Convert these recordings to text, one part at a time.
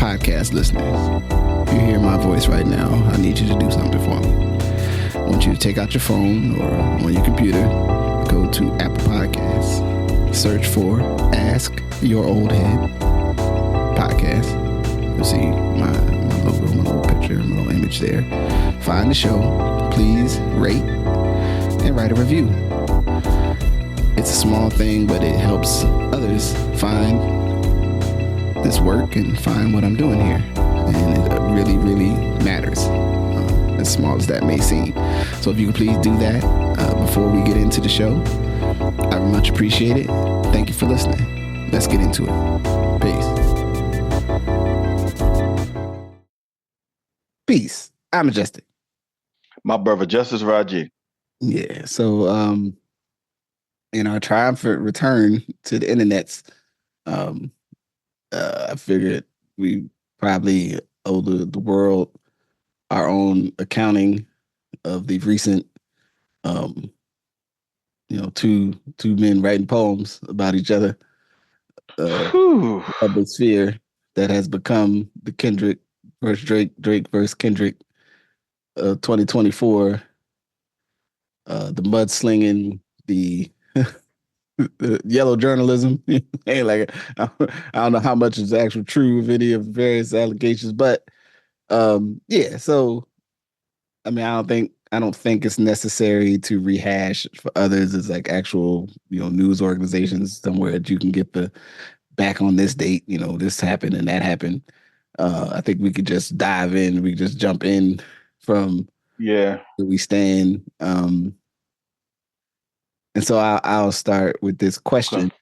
podcast listeners, if you hear my voice right now, I need you to do something for me. I want you to take out your phone or on your computer, go to Apple Podcasts, search for Ask Your Oldhead podcast. You'll see my logo, my little picture, my little image there. Find the show. Please rate and write a review. It's a small thing, but it helps others find this work and find what I'm doing here. And it really, really matters, as small as that may seem. So if you could please do that before we get into the show, I very much appreciate it. Thank you for listening. Let's get into it. Peace. Peace. I'm Majestic. My brother, Justice Rajee. Yeah. So in our triumphant return to the internets, I figured we probably owe the world our own accounting of the recent, two men writing poems about each other, public sphere that has become the Kendrick versus Drake versus Kendrick 2024, the mudslinging, the yellow journalism. Hey, like I don't know how much is actual true of any of the various allegations, but yeah. So I mean, I don't think it's necessary to rehash for others. It's like actual, news organizations somewhere that you can get the back on this date. This happened and that happened. I think we could just dive in. We could just jump in from where we stand. And so I'll start with this question.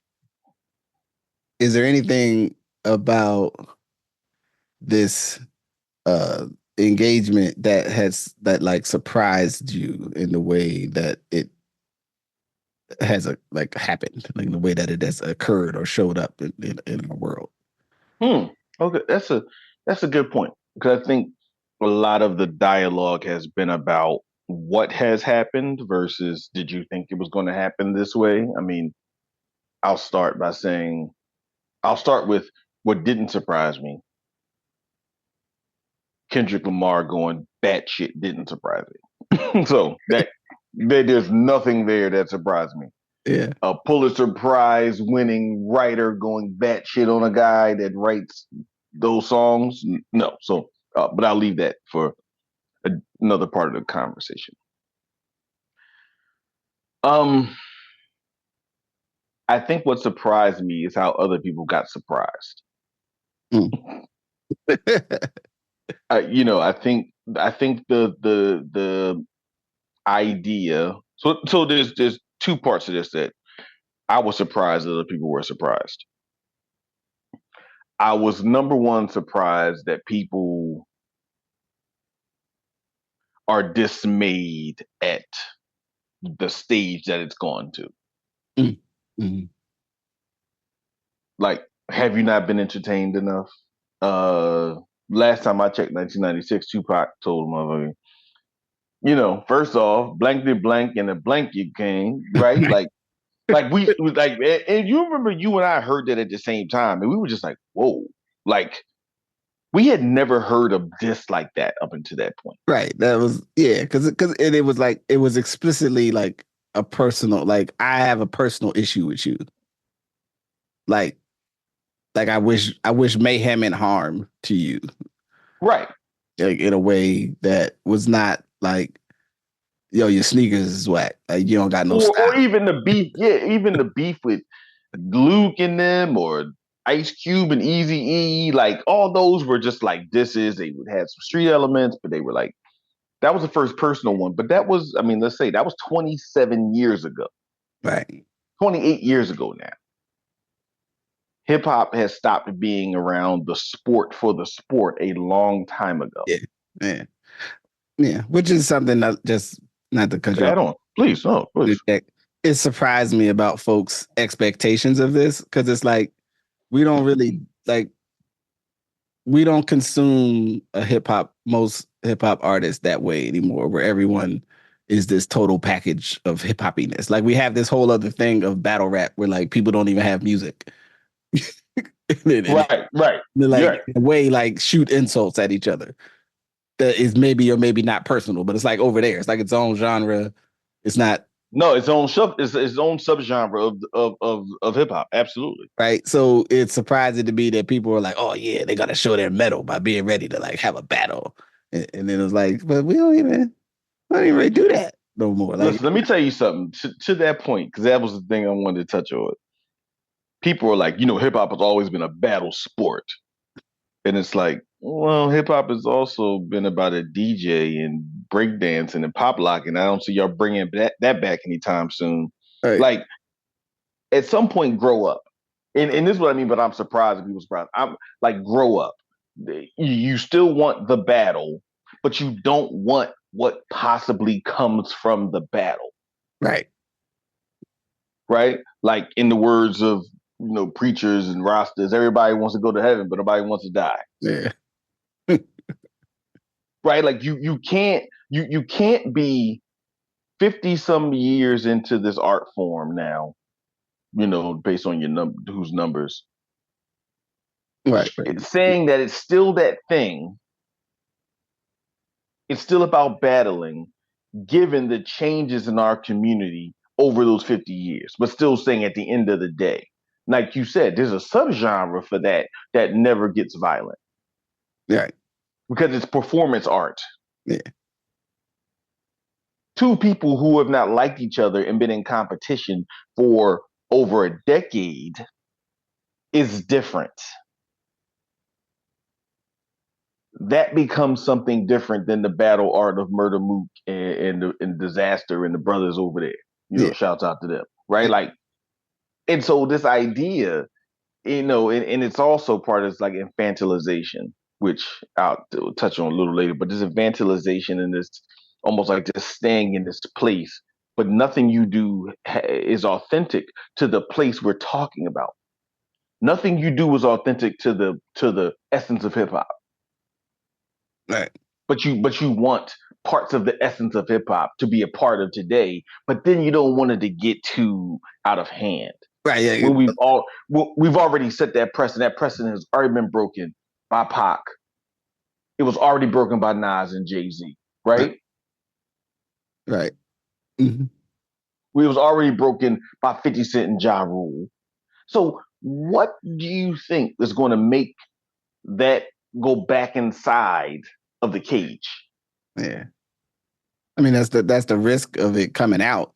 Is there anything about this engagement that like surprised you in the way that it has happened, like in the way that it has occurred or showed up in our world? Okay, that's a good point, because I think a lot of the dialogue has been about what has happened versus did you think it was going to happen this way? I mean, I'll start with what didn't surprise me. Kendrick Lamar going batshit didn't surprise me. So there's nothing there that surprised me. Yeah. A Pulitzer Prize winning writer going batshit on a guy that writes those songs? No. So, but I'll leave that for another part of the conversation. I think what surprised me is how other people got surprised. I think the idea. So there's two parts of this that I was surprised that other people were surprised. I was, number one, surprised that people are dismayed at the stage that it's gone to. Mm-hmm. Like, have you not been entertained enough? Last time I checked, 1996, Tupac told motherfucker, first off, blank did blank and a blank you came, right? like we was like, and you remember you and I heard that at the same time, and we were just like, whoa, like we had never heard of this like that up until that point. Right. That was, because it was like, it was explicitly like a personal, like I have a personal issue with you. Like I wish mayhem and harm to you. Right. Like in a way that was not like, yo, your sneakers is whack. Like you don't got no style. Or even the beef, even the beef with Luke and them, or Ice Cube and Eazy-E, like all those were just like they would have some street elements, but they were like, that was the first personal one. But that was, let's say that was 27 years ago. Right. 28 years ago now. Hip hop has stopped being around the sport for the sport a long time ago. Yeah. Which is something that just not to cut you off. Please. It surprised me about folks' expectations of this, because it's like we don't really we don't consume most hip hop artists that way anymore, where everyone is this total package of hip hoppiness. Like we have this whole other thing of battle rap where like people don't even have music. and Right. they You're like right. in a way like shoot insults at each other. That is maybe or maybe not personal, but it's like over there. It's like its own genre. It's not No, its own subgenre of hip hop. Absolutely. right. So it's surprising to me that people are like, "Oh yeah, they gotta show their metal by being ready to like have a battle," and then it's like, "But we don't even really do that no more." Like, Listen, let me tell you something to that point, because that was the thing I wanted to touch on. People are like, hip hop has always been a battle sport. And it's like, well, hip hop has also been about a DJ and breakdancing and pop locking. I don't see y'all bringing that back anytime soon. right, Like, at some point, grow up. And this is what I mean, but I'm surprised if people surprised. I'm like, grow up. You still want the battle, but you don't want what possibly comes from the battle, right, right? Like in the words of preachers and rosters, everybody wants to go to heaven, but nobody wants to die, yeah, right? Like you can't be 50 some years into this art form now, based on whose numbers, right, saying that it's still that thing. It's still about battling, given the changes in our community over those 50 years, but still saying at the end of the day, like you said, there's a subgenre for that never gets violent right, because it's performance art. yeah, Two people who have not liked each other and been in competition for over a decade is different. That becomes something different than the battle art of Murder Mook and Disaster and the brothers over there. yeah, Shouts out to them, right? Like, and so this idea, and it's also part of this like infantilization, which I'll touch on a little later, but this infantilization and this almost like just staying in this place, but nothing you do is authentic to the place we're talking about. Nothing you do is authentic to the essence of hip hop. right, But you want parts of the essence of hip hop to be a part of today, but then you don't want it to get too out of hand. right, yeah, When we've already set that precedent. That precedent has already been broken by Pac. It was already broken by Nas and Jay-Z, right, right? right. Mm-hmm. It was already broken by 50 Cent and Ja Rule. So what do you think is going to make that go back inside of the cage? Yeah. I mean, that's the risk of it coming out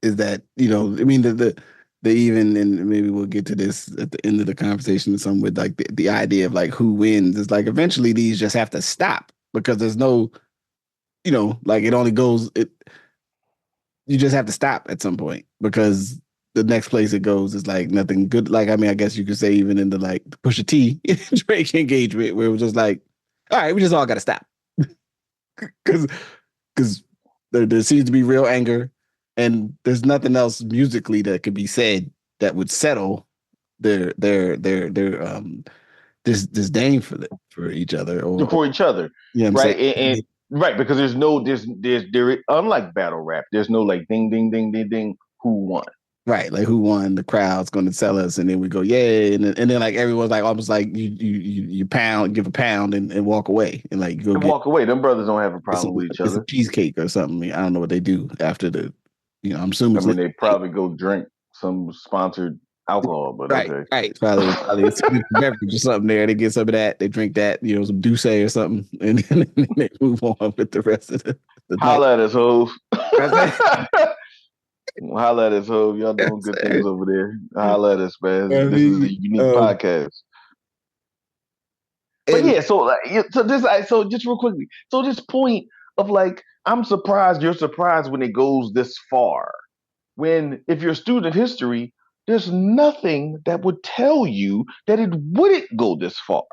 is that, I mean, the even, and maybe we'll get to this at the end of the conversation or something with like the idea of like who wins is like eventually these just have to stop because there's no, like it only goes, you just have to stop at some point because the next place it goes is like nothing good. Like, I mean, I guess you could say even in the like Pusha T Drake engagement where it was just like, all right, we just all got to stop because because there seems to be real anger, and there's nothing else musically that could be said that would settle their disdain for each other or For each other, you know what I'm saying? right? And right, because there unlike battle rap, there's no like ding ding ding ding ding who won. Right, like who won? The crowd's going to tell us, and then we go, yeah, and then like everyone's like almost like you pound, give a pound, and walk away, and like go And get walk away. Them brothers don't have a get some, problem with each get some other. cheesecake or something. I don't know what they do after the, I'm assuming I it's mean, late. they probably go drink some sponsored alcohol, but Right, okay. right. Probably a beverage or something there. They get some of that. They drink that, some Douce or something, and then they move on with the rest of the night. Holla at us, hoes. That's it. Holla at us, hoes. Y'all doing That's good things it. over there. Holla at us, I man. This is a mean, unique podcast. But and yeah, so so just real quickly, so this point of like, I'm surprised you're surprised when it goes this far. When if you're a student of history, there's nothing that would tell you that it wouldn't go this far.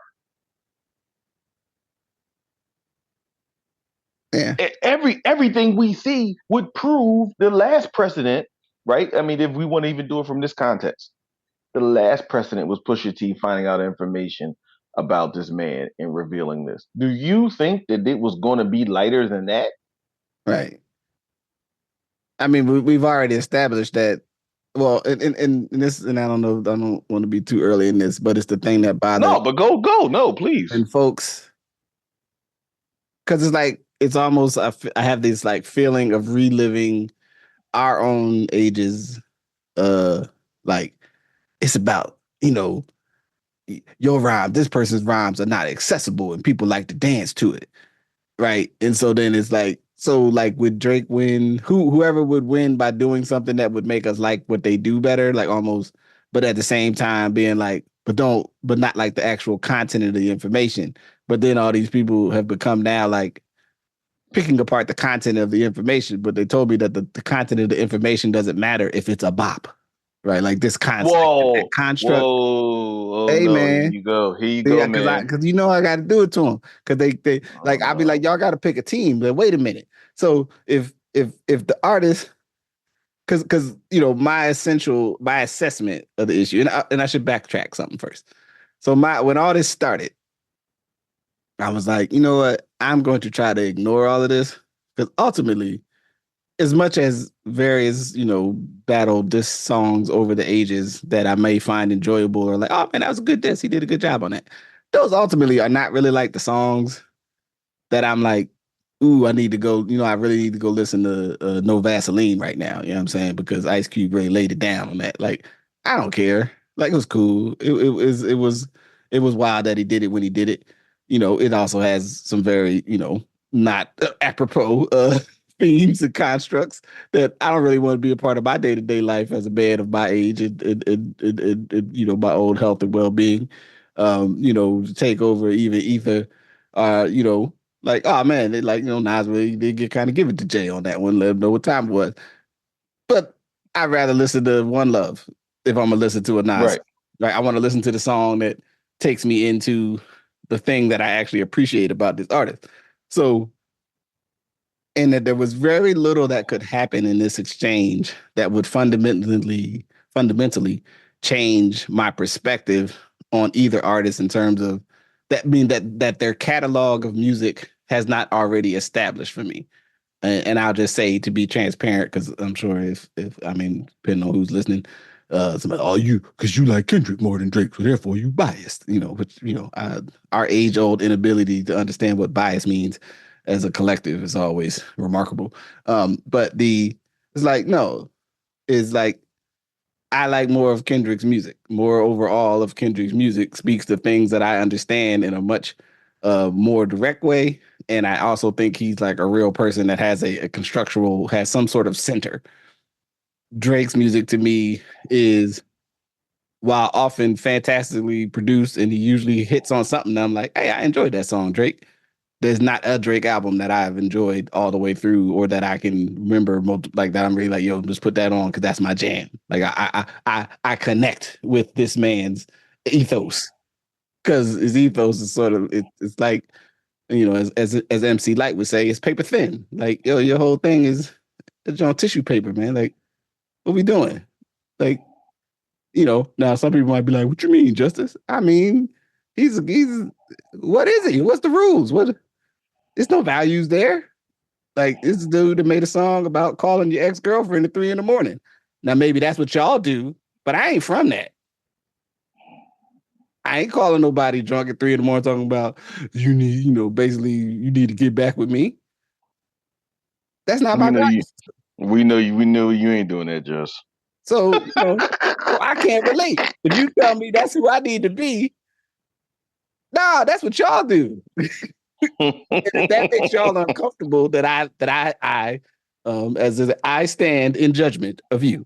yeah, Everything we see would prove the last precedent, right? I mean, if we want to even do it from this context, the last precedent was Pusha T finding out information about this man and revealing this. Do you think that it was going to be lighter than that? right. I mean, we've already established that well, and this, and I don't know, I don't want to be too early in this, but it's the thing that bothers No, but go, no, please. and folks, because it's like it's almost I have this like feeling of reliving our own ages. Uh, like it's about your rhyme. This person's rhymes are not accessible, and people like to dance to it, right? And so then it's like so like would Drake win? Whoever would win by doing something that would make us like what they do better, like almost, but at the same time being like, but not like the actual content of the information. But then all these people have become now like picking apart the content of the information, but they told me that the content of the information doesn't matter if it's a bop, right? Like this concept, that Whoa, construct. whoa, oh Hey no, man, here you go, yeah, man. because I got to do it to them because they Oh like I'll be like no. y'all got to pick a team. But wait a minute, so if the artist because my assessment of the issue and I should backtrack something first. So my when all this started, I was like, you know what, I'm going to try to ignore all of this because ultimately as much as various, battle diss songs over the ages that I may find enjoyable or like, oh man, that was a good diss. He did a good job on that. Those ultimately are not really like the songs that I'm like, ooh, I need to go, I really need to go listen to No Vaseline right now. You know what I'm saying? Because Ice Cube really laid it down on that. Like, I don't care. Like, it was cool. It was wild that he did it when he did it. It also has some very, not apropos themes and constructs that I don't really want to be a part of my day to day life as a man of my age and my own health and well being. To take over even ether, like, oh man, they like, Nas really did get kind of give it to Jay on that one, let him know what time it was. But I'd rather listen to One Love if I'm gonna listen to a Nas. Right. Right. I want to listen to the song that takes me into the thing that I actually appreciate about this artist. So, and that there was very little that could happen in this exchange that would fundamentally change my perspective on either artist in terms of that mean that their catalog of music has not already established for me. And I'll just say to be transparent, because I'm sure if I mean, depending on who's listening, somebody, oh, you, because you like Kendrick more than Drake, so therefore you biased, which, our age old inability to understand what bias means as a collective is always remarkable. But it's like, no, it's like, I like more of Kendrick's music. More overall of Kendrick's music speaks to things that I understand in a much more direct way. And I also think he's like a real person that has a constructual, has some sort of center. Drake's music to me is, while often fantastically produced and he usually hits on something, I'm like, hey, I enjoyed that song, Drake. There's not a Drake album that I've enjoyed all the way through, or that I can remember, like that. I'm really like, yo, just put that on because that's my jam. Like I connect with this man's ethos because his ethos is sort of it's like, as MC Light would say, it's paper thin. Like, yo, your whole thing is it's on tissue paper, man. Like, what we doing? Like, now some people might be like, what you mean, Justice? I mean, he's what is he? What's the rules? What? There's no values there. Like, this dude that made a song about calling your ex-girlfriend at 3 a.m. Now maybe that's what y'all do, but I ain't from that. I ain't calling nobody drunk at 3 a.m. talking about you need, basically you need to get back with me. That's not We my know value you. system. We know you ain't doing that, Just. So, so I can't relate. If you tell me that's who I need to be, nah, that's what y'all do. And if that makes y'all uncomfortable, that I stand in judgment of you.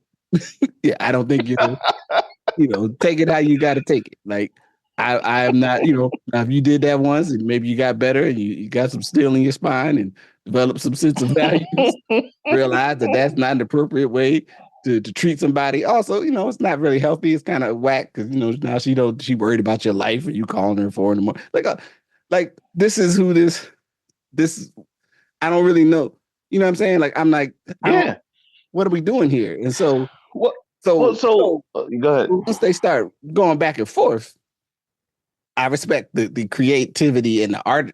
Yeah, I don't think you'll, take it how you got to take it. Like, I am not, now if you did that once and maybe you got better and you got some steel in your spine and developed some sense of values, realize that that's not an appropriate way to treat somebody. Also, it's not really healthy. It's kind of whack because, now she worried about your life and you calling her 4 a.m. Like this is who this, I don't really know. You know what I'm saying? Like, I'm like, I don't, Yeah. what are we doing here? And so, What? Well, so, so so go ahead. once they start going back and forth, I respect the creativity and the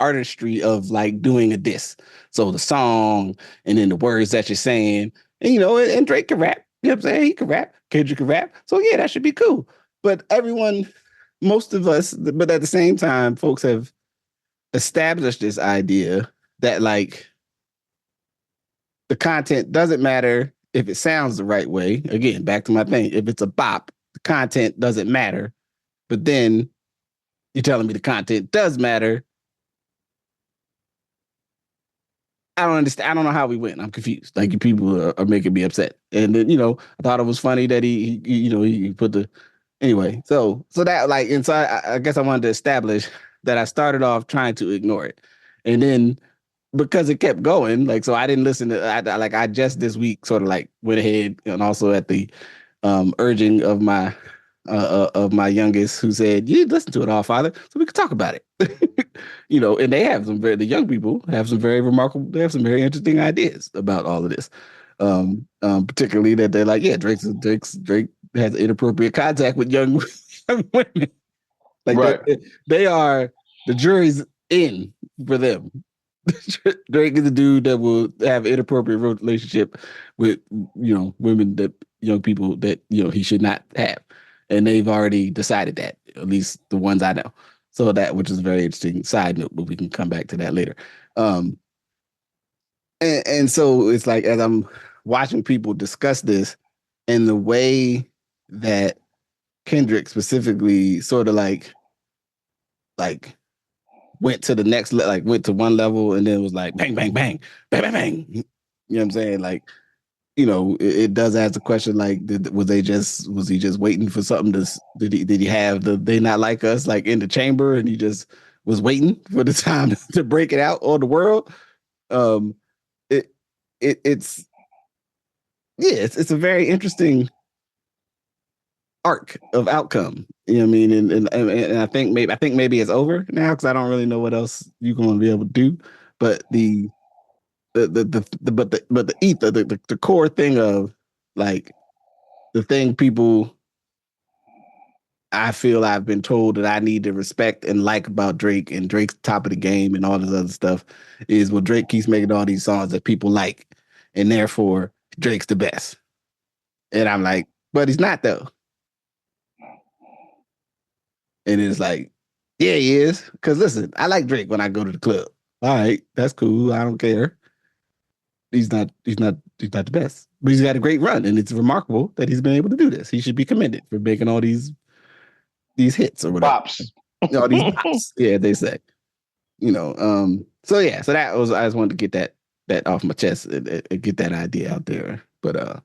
artistry of like doing a diss. So the song and then the words that you're saying, and and Drake can rap. You know what I'm saying? He can rap. Kendrick can rap. So yeah, that should be cool. But most of us, but at the same time, folks have established this idea that like the content doesn't matter if it sounds the right way. Again, back to my thing. If it's a bop, the content doesn't matter. But then you're telling me the content does matter. I don't understand. I don't know how we went. I'm confused. Like people are making me upset. And then, I thought it was funny that he put the anyway. So that like, and so I guess I wanted to establish that I started off trying to ignore it, and then because it kept going, like so I didn't listen to. I just this week sort of like went ahead and also at the urging of my youngest who said, "You listen to it all, father, so we could talk about it." And they have the young people have some very remarkable, they have some very interesting ideas about all of this. Particularly that they're like, yeah, Drake has inappropriate contact with young women. Like Right. they are the jury's in for them. Drake is the dude that will have an inappropriate relationship with women that young people that he should not have, and they've already decided that, at least the ones I know. So that, which is a very interesting side note, but we can come back to that later. Um, and so it's like as I'm watching people discuss this, and the way that Kendrick specifically sort of like went to the next like went to one level and then was like bang bang bang bang bang bang. You know what I'm saying? Like, it does ask the question like, was he just waiting for something to did he have the they not like us like in the chamber and he just was waiting for the time to break it out on the world? Um, it it's yeah, it's a very interesting arc of outcome. You know what I mean? And I think maybe it's over now because I don't really know what else you're going to be able to do. But the ether, the core thing of like the thing people I feel I've been told that I need to respect and like about Drake and Drake's top of the game and all this other stuff is, well, Drake keeps making all these songs that people like, and therefore Drake's the best. And I'm like, but he's not though. And it's like, yeah, he is. Because listen, I like Drake when I go to the club. All right, that's cool. I don't care. He's not the best. But he's got a great run, and it's remarkable that he's been able to do this. He should be commended for making all these hits or whatever. Bops. All these bops. Yeah, they say. So yeah, so that was I just wanted to get that off my chest and get that idea out there. But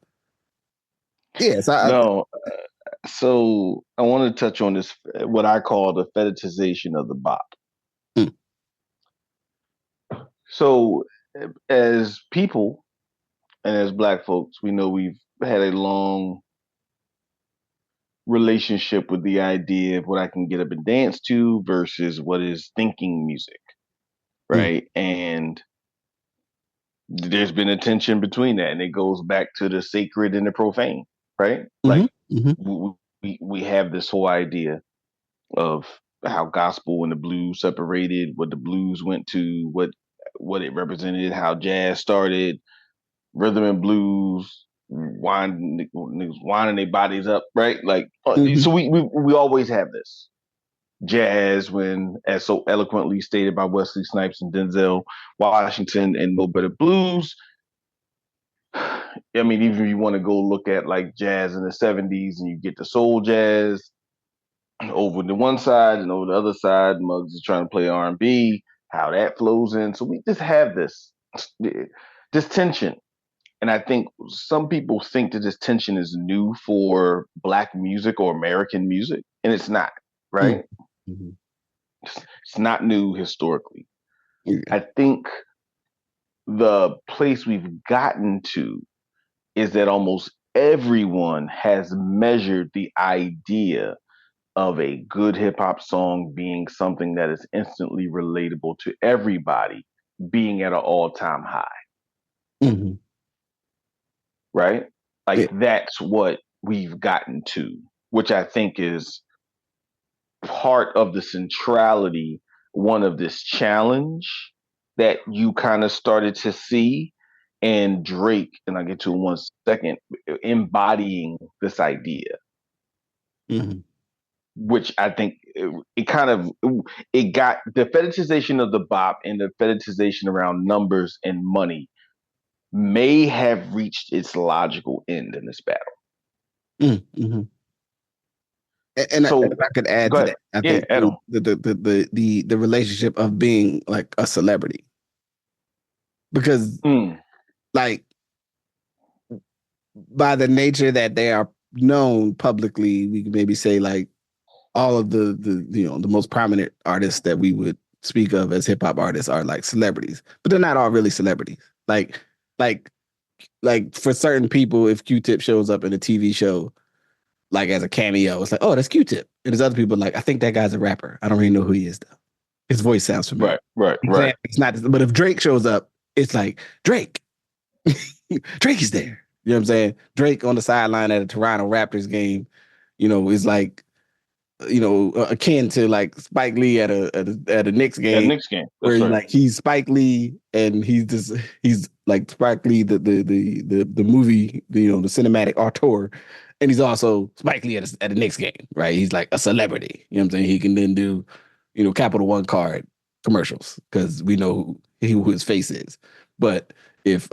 yeah, No. So I want to touch on this, what I call the fetishization of the bop. mm, So as people and as Black folks, we know we've had a long relationship with the idea of what I can get up and dance to versus what is thinking music, mm, right? And there's been a tension between that, and it goes back to the sacred and the profane, right? mm-hmm, Like mm-hmm, we have this whole idea of how gospel and the blues separated, what the blues went to, what it represented, how jazz started, rhythm and blues, winding their bodies up, right? Like, mm-hmm, so we always have this jazz when, as so eloquently stated by Wesley Snipes and Denzel Washington and No Better Blues. I mean, even if you want to go look at like jazz in the 70s and you get the soul jazz over the one side and over the other side, Muggs is trying to play R&B, how that flows in. So we just have this tension. And I think some people think that this tension is new for Black music or American music, and it's not, right? mm-hmm. It's not new historically. Yeah. I think the place we've gotten to is that almost everyone has measured the idea of a good hip hop song being something that is instantly relatable to everybody, being at an all time high, Mm-hmm. right? Yeah. Like that's what we've gotten to, which I think is part of the centrality, one of this challenge that you kind of started to see. and Drake, and I'll get to it in 1 second, embodying this idea, Mm-hmm. which I think it kind of it got the fetishization of the bop and the fetishization around numbers and money may have reached its logical end in this battle. Mm-hmm. And if So I could add go to ahead. that, I Yeah, think add on. the relationship of being like a celebrity, because Mm, like by the nature that they are known publicly, we can maybe say like all of the most prominent artists that we would speak of as hip hop artists are like celebrities, but they're not all really celebrities. Like like for certain people, if Q-Tip shows up in a TV show like as a cameo, it's like, oh, that's Q-Tip. And there's other people like, I think that guy's a rapper. I don't really know who he is though. His voice sounds familiar. right, right, right, It's not, but if Drake shows up, it's like Drake. Drake is there. You know what I'm saying? Drake on the sideline at a Toronto Raptors game, is like, akin to like Spike Lee at a Knicks at game, Knicks game. where That's right. like he's Spike Lee and he's like Spike Lee the movie, the cinematic auteur, and he's also Spike Lee at a Knicks game, right? He's like a celebrity. You know what I'm saying? He can then do Capital One card commercials because we know who his face is. But if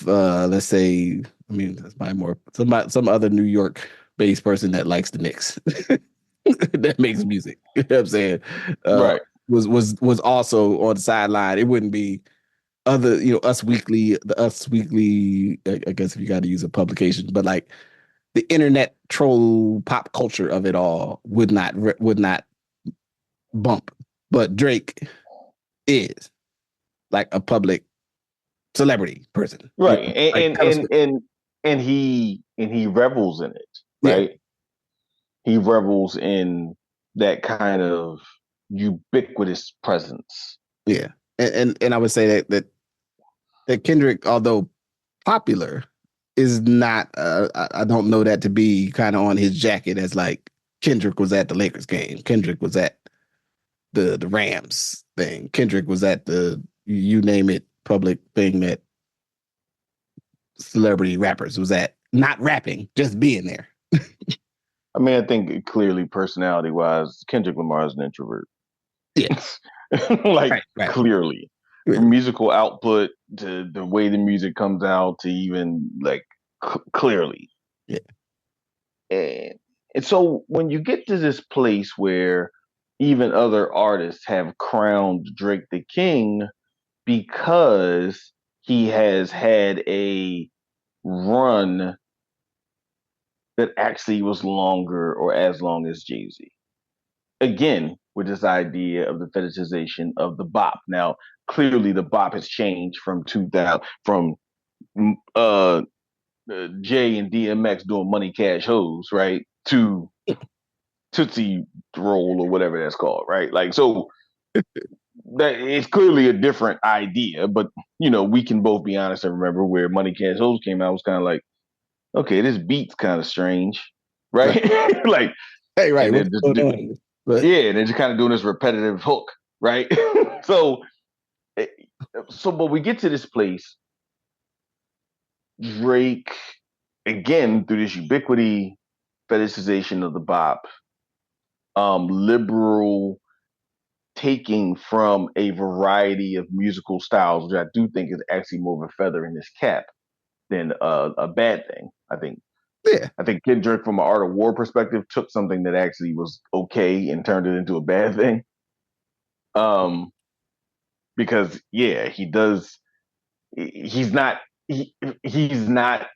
let's say, I mean, that's probably more some other New York based person that likes the Knicks that makes music. You know what I'm saying? Uh, Right. was also on the sideline. It wouldn't be other, Us Weekly. I guess if you got to use a publication, but like the internet troll pop culture of it all would not bump. But Drake is like a public celebrity person, Right. like And he revels in it, yeah, right? He revels in that kind of ubiquitous presence. yeah, and I would say that Kendrick, although popular, is not. I don't know that to be kind of on his jacket as like Kendrick was at the Lakers game. Kendrick was at the Rams thing. Kendrick was at the you name it public thing that celebrity rappers was at. Not rapping, just being there. I mean, I think clearly personality wise, Kendrick Lamar is an introvert. Yeah, Like right. clearly. Yeah. From musical output to the way the music comes out to even like clearly. Yeah. And so when you get to this place where even other artists have crowned Drake the king because he has had a run that actually was longer or as long as Jay-Z. Again, with this idea of the fetishization of the bop. Now, clearly the bop has changed from 2000 from uh Jay and DMX doing money cash hoes, right? To Tootsie Roll or whatever that's called, right? Like so that it's clearly a different idea, but we can both be honest and remember where Money Cash Hoes came out was kind of like, okay, this beat's kind of strange, Right. right? Like, Hey, right. and What's they're just going on? But yeah, they're just kind of doing this repetitive hook, right? so, eh, but we get to this place, Drake, again through this ubiquity, fetishization of the bop, liberal taking from a variety of musical styles, which I do think is actually more of a feather in his cap than a bad thing. yeah, I think Kendrick, from an art of war perspective, took something that actually was okay and turned it into a bad thing. Um, because yeah, he does. He's not. He's not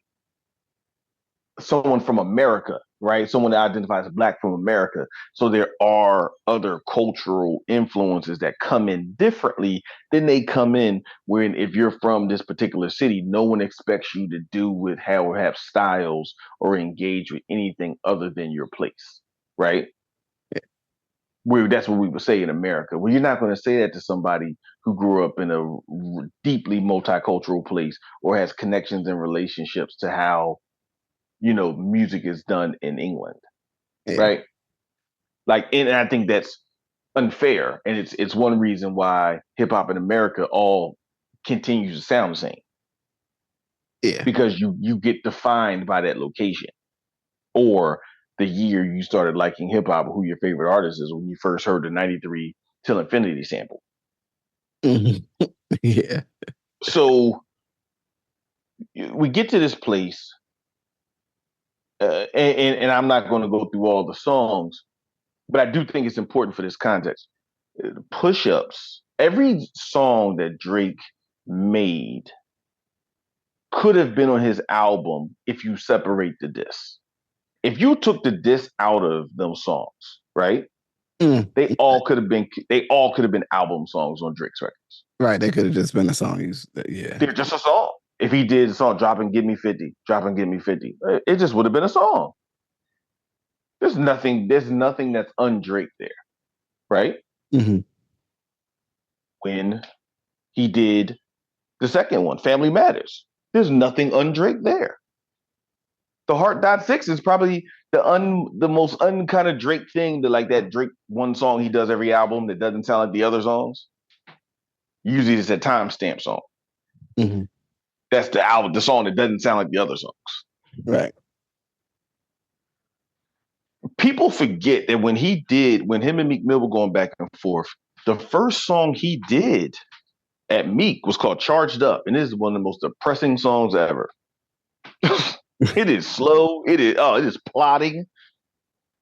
someone from America, right? Someone that identifies as black from America. So there are other cultural influences that come in differently than they come in when if you're from this particular city, no one expects you to do with how or have styles or engage with anything other than your place, right? That's what we would say in America. Well, you're not going to say that to somebody who grew up in a deeply multicultural place or has connections and relationships to how music is done in England, yeah, right? Like, and I think that's unfair, and it's one reason why hip hop in America all continues to sound the same Yeah. because you get defined by that location or the year you started liking hip hop or who your favorite artist is when you first heard the 93 Till Infinity sample. Mhm. Yeah. So we get to this place, and I'm not going to go through all the songs, but I do think it's important for this context. Push ups, every song that Drake made could have been on his album if you separate the discs. If you took the disc out of those songs, right? Mm. They all could have been album songs on Drake's records. Right. They could have just been a song. Yeah. They're just a song. If he did a song, drop and give me 50, drop and give me 50, it just would have been a song. There's nothing that's undrake there, right? Hmm. When he did the second one, Family Matters, there's nothing undrake there. The Heart.6 is probably the most kind of Drake thing, that like that Drake one song he does every album that doesn't sound like the other songs. Usually it's a timestamp song. Hmm. That's the album, the song that doesn't sound like the other songs. Right. People forget that when him and Meek Mill were going back and forth, the first song he did at Meek was called Charged Up, and this is one of the most depressing songs ever. It is slow. It is plotting.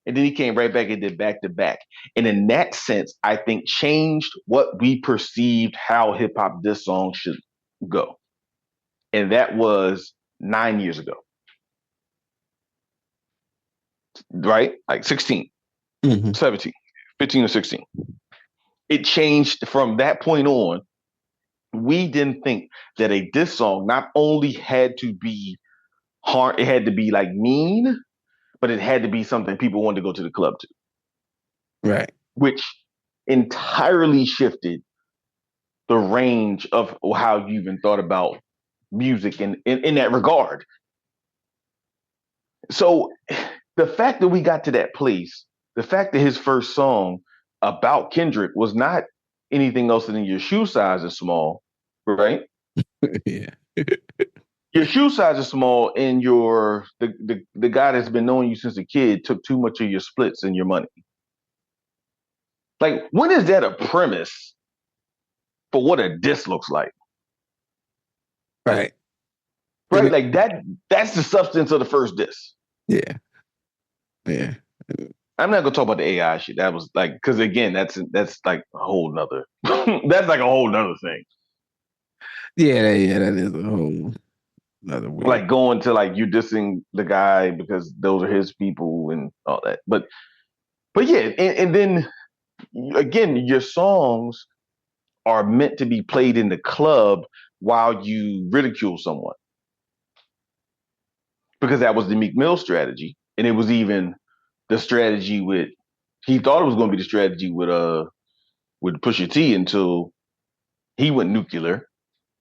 And then he came right back and did Back to Back. And in that sense, I think changed what we perceived how hip hop this song should go. And that was 9 years ago. Right? Like 16, Hmm. 17, 15 or 16. It changed from that point on. We didn't think that a diss song not only had to be hard, it had to be like mean, but it had to be something people wanted to go to the club to, Right. which entirely shifted the range of how you even thought about music in that regard. So the fact that we got to that place, the fact that his first song about Kendrick was not anything else than your shoe size is small, right? Yeah. Your shoe size is small, and the guy that's been knowing you since a kid took too much of your splits and your money. Like, when is that a premise for what a diss looks like? Right. Right? Like that's the substance of the first diss. Yeah. Yeah. I'm not gonna talk about the AI shit. That was like, because again, that's like a whole nother that's like a whole nother thing. Yeah. That is a whole another weird. Like going to like you dissing the guy because those are his people and all that. But yeah, and then again, your songs are meant to be played in the club while you ridicule someone. Because that was the Meek Mill strategy. And it was even the strategy with he thought it was gonna be the strategy with Pusha T until he went nuclear.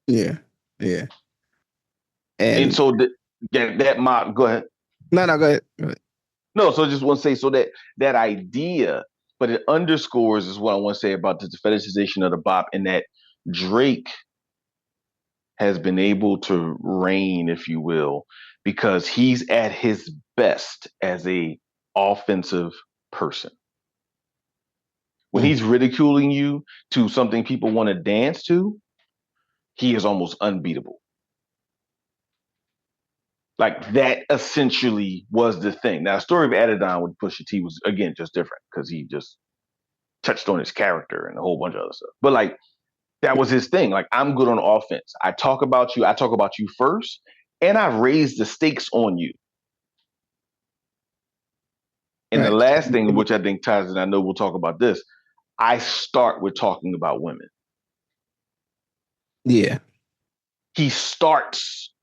Yeah. Yeah. And And so that mob, go ahead. no, go ahead. Go ahead. No, so I just want to say so that idea, but it underscores is what I want to say about the fetishization of the bop, and that Drake has been able to reign, if you will, because he's at his best as a offensive person. When Mm. he's ridiculing you to something people want to dance to, he is almost unbeatable. Like that essentially was the thing. Now, the story of Adidon with Pusha T was again just different because he just touched on his character and a whole bunch of other stuff. But like that was his thing. Like, I'm good on offense. I talk about you first, and I raise the stakes on you. And the Right. last thing, which I think ties, and I know we'll talk about this, I start with talking about women. Yeah. He starts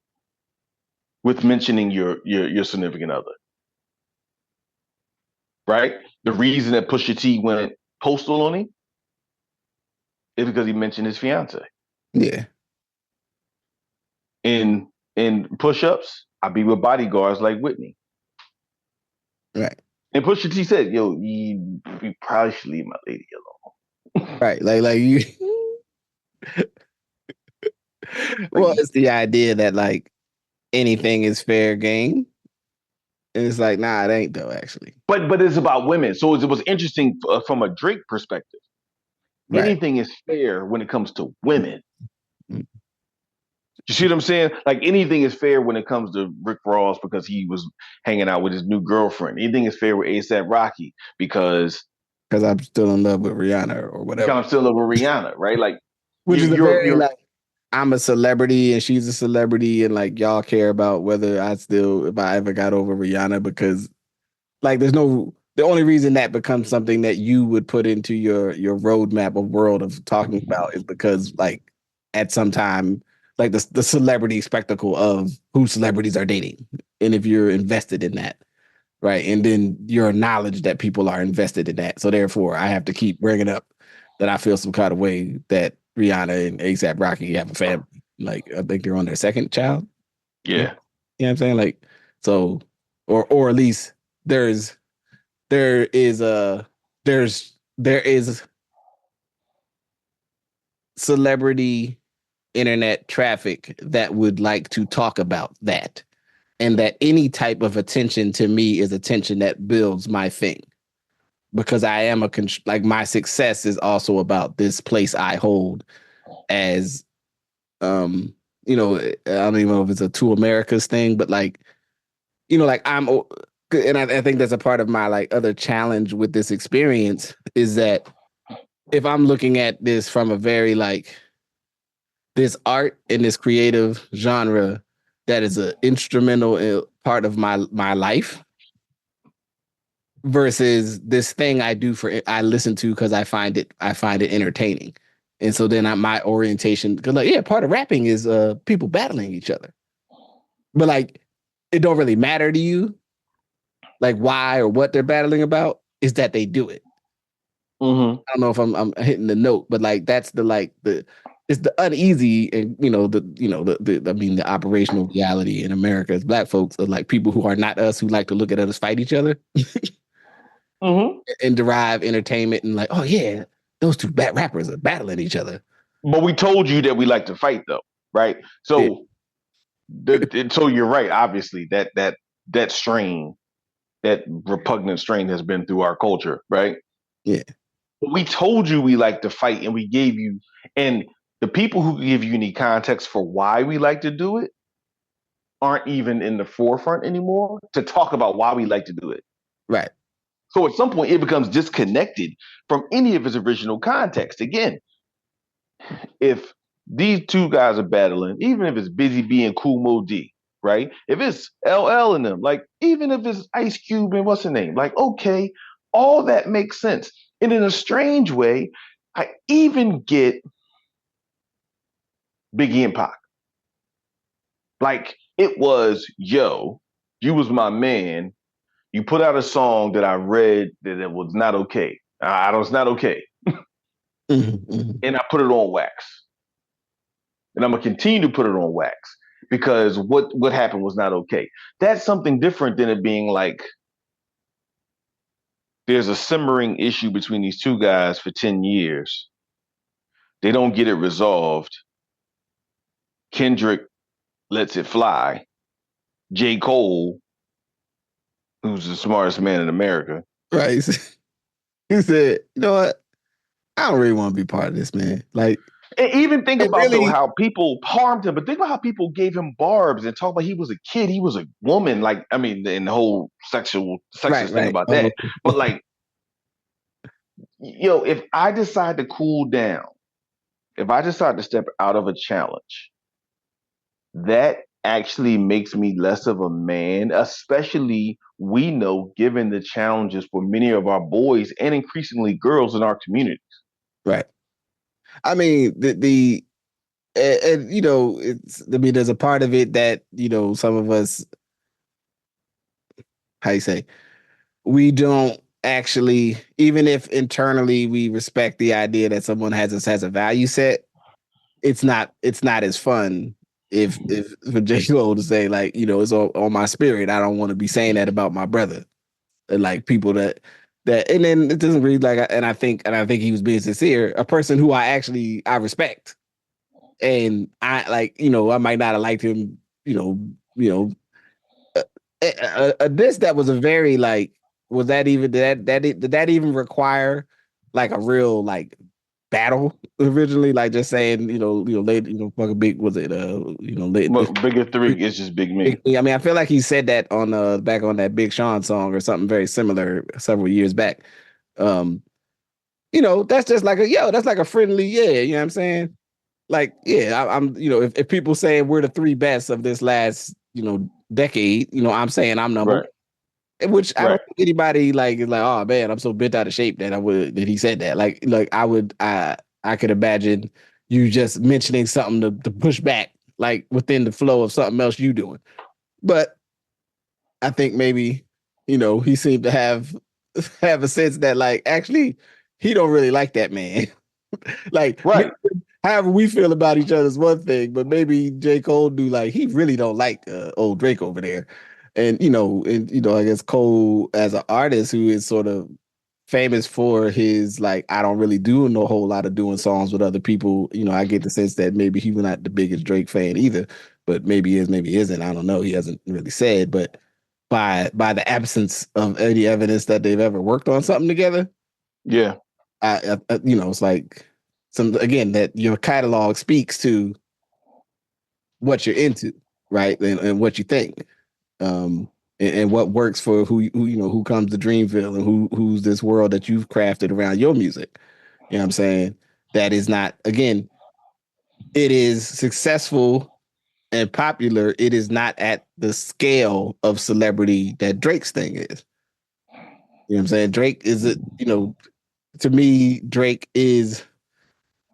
with mentioning your significant other. Right? The reason that Pusha T went postal on him is because he mentioned his fiance. Yeah. In push-ups, I be with bodyguards like Whitney. Right. And Pusha T said, "Yo, you probably should leave my lady alone." Right. Like you Like, Well, it's the idea that like anything is fair game. And it's like, nah, it ain't though, actually. but it's about women. So it was interesting from a Drake perspective. Right. Anything is fair when it comes to women. Mm. You see what I'm saying? Like anything is fair when it comes to Rick Ross because he was hanging out with his new girlfriend. Anything is fair with ASAP Rocky because Because I'm still in love with Rihanna or whatever. I'm still over Rihanna, right? Like Which is a very you're like I'm a celebrity and she's a celebrity and like y'all care about whether if I ever got over Rihanna because like there's no the only reason that becomes something that you would put into your roadmap of world of talking about is because like at some time like the celebrity spectacle of who celebrities are dating and if you're invested in that right and then your knowledge that people are invested in that so therefore I have to keep bringing up that I feel some kind of way that Rihanna and ASAP Rocky have a family like I think they're on their second child. You know yeah. what I'm saying? Like so or at least there's there is a there is celebrity internet traffic that would like to talk about that and that any type of attention to me is attention that builds my thing because I am like my success is also about this place I hold as um I don't even know if it's a two Americas thing but like like I think that's a part of my like other challenge with this experience is that if I'm looking at this from a very like this art and this creative genre that is an instrumental part of my life versus this thing I do for I listen to because I find it entertaining. And so then my orientation because like yeah, part of rapping is people battling each other. But like it don't really matter to you like why or what they're battling about is that they do it. Mm-hmm. I don't know if I'm hitting the note, but like that's the like the it's the uneasy and the I mean the operational reality in America as black folks are like people who are not us who like to look at others fight each other Mm-hmm. and derive entertainment and like oh yeah those two bad rappers are battling each other. But we told you that we like to fight though, right? Yeah, So so you're right, obviously, that strain, that repugnant strain has been through our culture, right? yeah, But we told you we like to fight and we gave you and the people who give you any context for why we like to do it aren't even in the forefront anymore to talk about why we like to do it. right, So at some point it becomes disconnected from any of its original context. Again, if these two guys are battling, even if it's Busy B and Cool Mo D, right? If it's LL in them, like even if it's Ice Cube and what's the name, like okay, all that makes sense. And in a strange way, I even get Biggie and Pac. Like it was, yo, you was my man. You put out a song that I read that it was not okay. I don't, it's not okay. mm-hmm. And I put it on wax. And I'm gonna continue to put it on wax because what happened was not okay. That's something different than it being like there's a simmering issue between these two guys for 10 years. They don't get it resolved. Kendrick lets it fly. J. Cole, who's the smartest man in America. right. He said, you know what? I don't really want to be part of this, man. Like And even think it about though really how people harmed him, but think about how people gave him barbs and talk about he was a kid, he was a woman. Like I mean, and the whole sexual right, sexist thing right. about Oh, that. But like, if I decide to cool down, if I decide to step out of a challenge, that actually makes me less of a man, especially we know given the challenges for many of our boys and increasingly girls in our community. right. I mean, and it's I mean there's a part of it that some of us how you say we don't actually even if internally we respect the idea that someone has a value set it's not as fun if for J. Cole to say like it's on my spirit I don't want to be saying that about my brother and like people that and then it doesn't read like and I think he was being sincere a person who I respect and I like, I might not have liked him, you know, a diss that was a very like, was that even did that even require like a real like battle originally? Like just saying, late, fucking big, was it late? But bigger three is just big me. I mean, I feel like he said that on back on that Big Sean song or something very similar several years back. Um, that's just like that's like a friendly, yeah, you know what I'm saying? Like, yeah, I'm, if people saying we're the three best of this last, decade, I'm saying I'm number one. Right. Which I don't Right. think anybody like is like, oh man, I'm so bent out of shape that that he said that. Like I could imagine you just mentioning something to push back, like within the flow of something else you doing. But I think maybe, he seemed to have a sense that like actually he don't really like that man. Like Right. however we feel about each other is one thing, but maybe J. Cole do like he really don't like old Drake over there. And I guess Cole as an artist who is sort of famous for his like I don't really do no whole lot of doing songs with other people. I get the sense that maybe he was not the biggest Drake fan either, but maybe he is, maybe he isn't. I don't know. He hasn't really said, but by the absence of any evidence that they've ever worked on something together, Yeah. it's like some again that your catalog speaks to what you're into, right, and what you think, and what works for who comes to Dreamville and who's this world that you've crafted around your music. You know what I'm saying? That is not again. It is successful and popular. It is not at the scale of celebrity that Drake's thing is. You know what I'm saying? Drake is to me, Drake is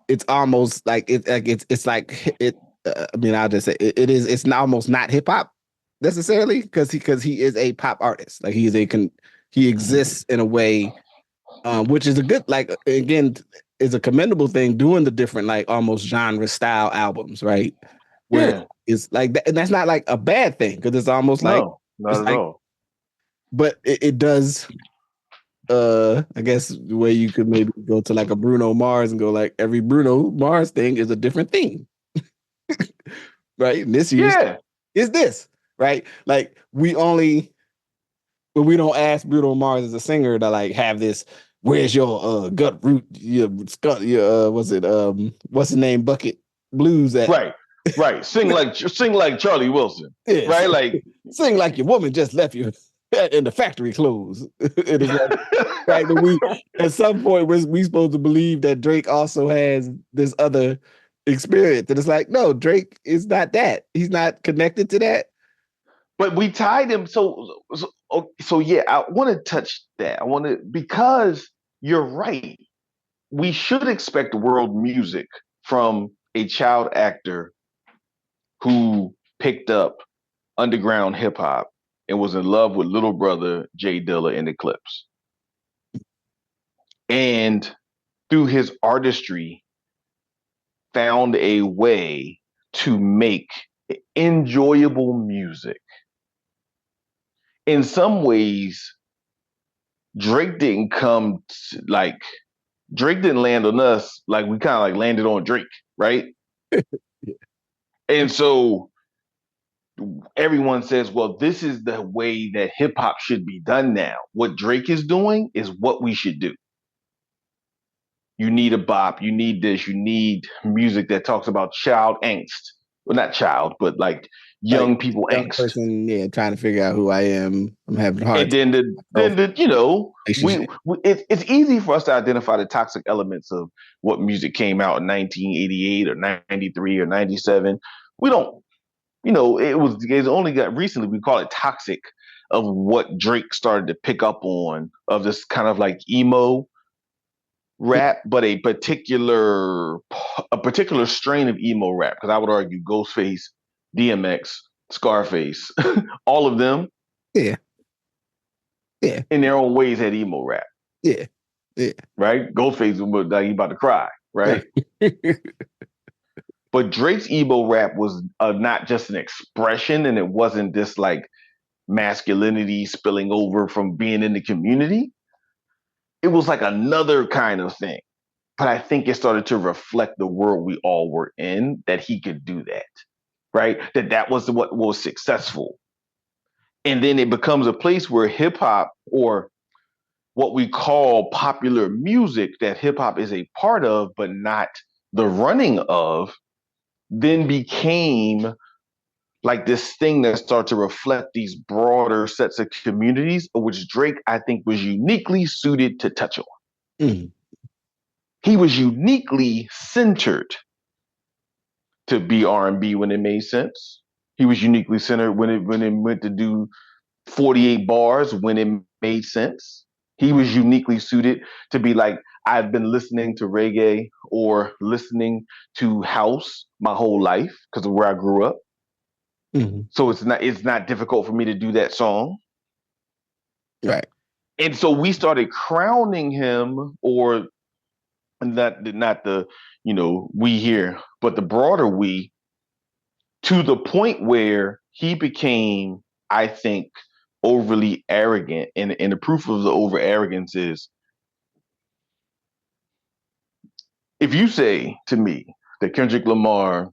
it's almost like it's like it. I mean, I'll just say it is. It's not, almost not hip hop necessarily because he is a pop artist. Like he exists in a way, which is a good like again is a commendable thing. Doing the different like almost genre style albums, right? Where Yeah. it's like that, and that's not like a bad thing because it's almost like No, not it's at like, all. but it does I guess the way you could maybe go to like a Bruno Mars and go like every Bruno Mars thing is a different theme, right? And this year's Yeah. is this, right? Like but we don't ask Bruno Mars as a singer to like have this. Where's your gut root? Your what's it? What's the name? Bucket Blues at? Right. Right. Sing like Charlie Wilson. Yes, Right. Like sing like your woman just left you in the factory clothes. It is like right, but we at some point we supposed to believe that Drake also has this other experience. And it's like, no, Drake is not that. He's not connected to that. but we tied him so yeah, I want to touch that. I want to because you're right. We should expect world music from a child actor who picked up underground hip hop and was in love with little brother Jay Dilla in Eclipse. And through his artistry, found a way to make enjoyable music. In some ways, Drake didn't come like Drake didn't land on us like we kind of like landed on Drake, right? And so everyone says, well, this is the way that hip hop should be done now. What Drake is doing is what we should do. You need a bop, you need this, you need music that talks about child angst. Well, not child, but like Like young people young angst. person, yeah, trying to figure out who I am. I'm having a hard And then time we relationship. it's easy for us to identify the toxic elements of what music came out in 1988 or 93 or 97. We don't, it's only got recently we call it toxic of what Drake started to pick up on of this kind of like emo rap, but a particular strain of emo rap. Because I would argue Ghostface, DMX, Scarface, all of them Yeah, yeah, in their own ways had emo rap, yeah, yeah. right? Ghostface was like he about to cry, right? But Drake's emo rap was not just an expression, and it wasn't this like masculinity spilling over from being in the community. It was like another kind of thing. but I think it started to reflect the world we all were in, that he could do that, right? That was what was successful. And then it becomes a place where hip hop, or what we call popular music, that hip hop is a part of, but not the running of, then became like this thing that started to reflect these broader sets of communities, which Drake, I think, was uniquely suited to touch on. Mm. He was uniquely centered to be R&B when it made sense. He was uniquely centered when it went to do 48 bars when it made sense. He was uniquely suited to be like, I've been listening to reggae or listening to house my whole life because of where I grew up. Mm-hmm. So it's not difficult for me to do that song. Right. And so we started crowning him, or not the, we here, but the broader we, to the point where he became, I think, overly arrogant. And the proof of the over arrogance is, if you say to me that Kendrick Lamar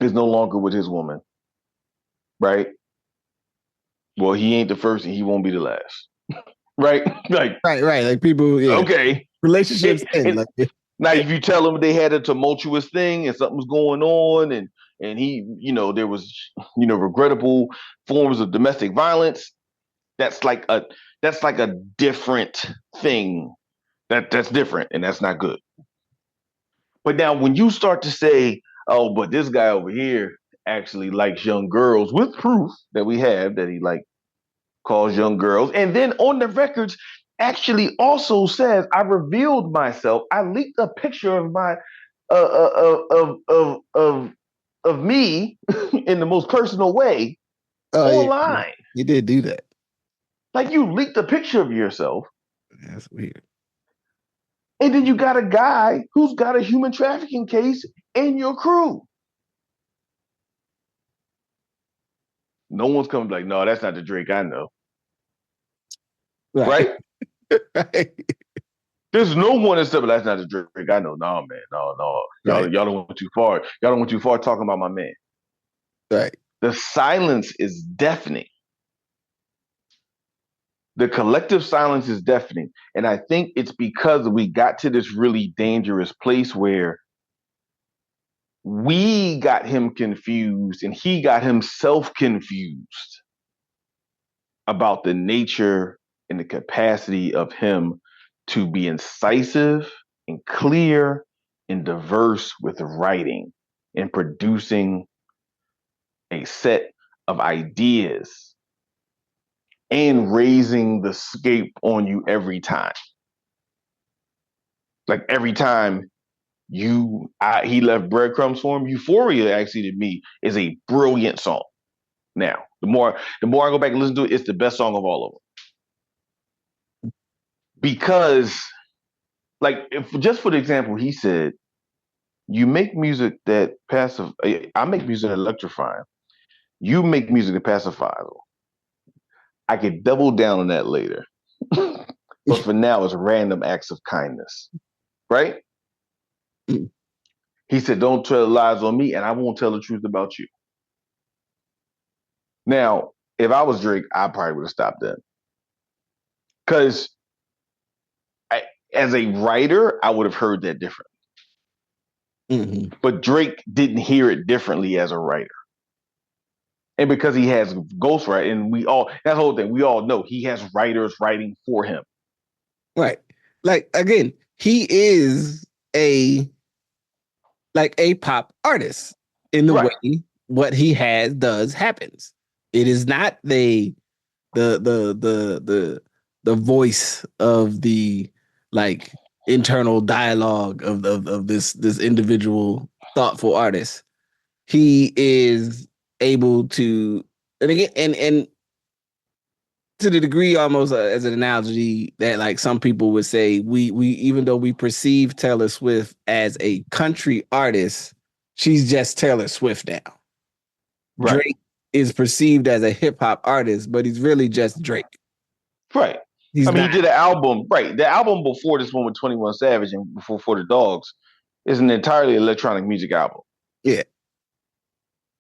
is no longer with his woman, right? Well, he ain't the first and he won't be the last. Right? Like, Right. Like people, yeah. okay. Relationships end. It, Like, now, if you tell them they had a tumultuous thing and something was going on, and he, there was, regrettable forms of domestic violence, that's like a different thing. That's different, and that's not good. But now, when you start to say, "Oh, but this guy over here actually likes young girls," with proof that we have that he like calls young girls, and then on the records actually also says, "I revealed myself. I leaked a picture of my of me in the most personal way oh yeah, online." he did do that. Like, you leaked a picture of yourself, That's weird. and then you got a guy who's got a human trafficking case in your crew. No one's coming like, no, that's not the Drake I know. Right. Right? Right. There's no one that's saying, that's not the Drake I know. No, man. No. Y'all, Right. y'all don't went too far. Y'all don't went too far talking about my man. Right. The silence is deafening. The collective silence is deafening. And I think it's because we got to this really dangerous place where we got him confused and he got himself confused about the nature and the capacity of him to be incisive and clear and diverse with writing and producing a set of ideas and raising the scape on you every time. Like, every time he left breadcrumbs for him. Euphoria, actually, to me, is a brilliant song. Now, the more I go back and listen to it, it's the best song of all of them. Because, like, just for the example, he said, "You make music that I make music that electrifying. You make music that pacifies." I could double down on that later. But for now, it's random acts of kindness. Right? He said, "Don't tell lies on me, and I won't tell the truth about you." Now, if I was Drake, I probably would have stopped that. Because as a writer, I would have heard that differently. Mm-hmm. But Drake didn't hear it differently as a writer. And because he has ghostwriting, and that's the whole thing. We all know he has writers writing for him. Right. Like, again, he is a pop artist in the way what he does happens. It is not the voice of the, like, internal dialogue of this individual thoughtful artist. He is able to, and again, and to the degree, almost as an analogy, that, like, some people would say, we even though we perceive Taylor Swift as a country artist, she's just Taylor Swift now. Right. Drake is perceived as a hip hop artist, but he's really just Drake. Right. He's I mean, he not. did an album, right? The album before this one with 21 Savage and before For the Dogs is an entirely electronic music album. Yeah,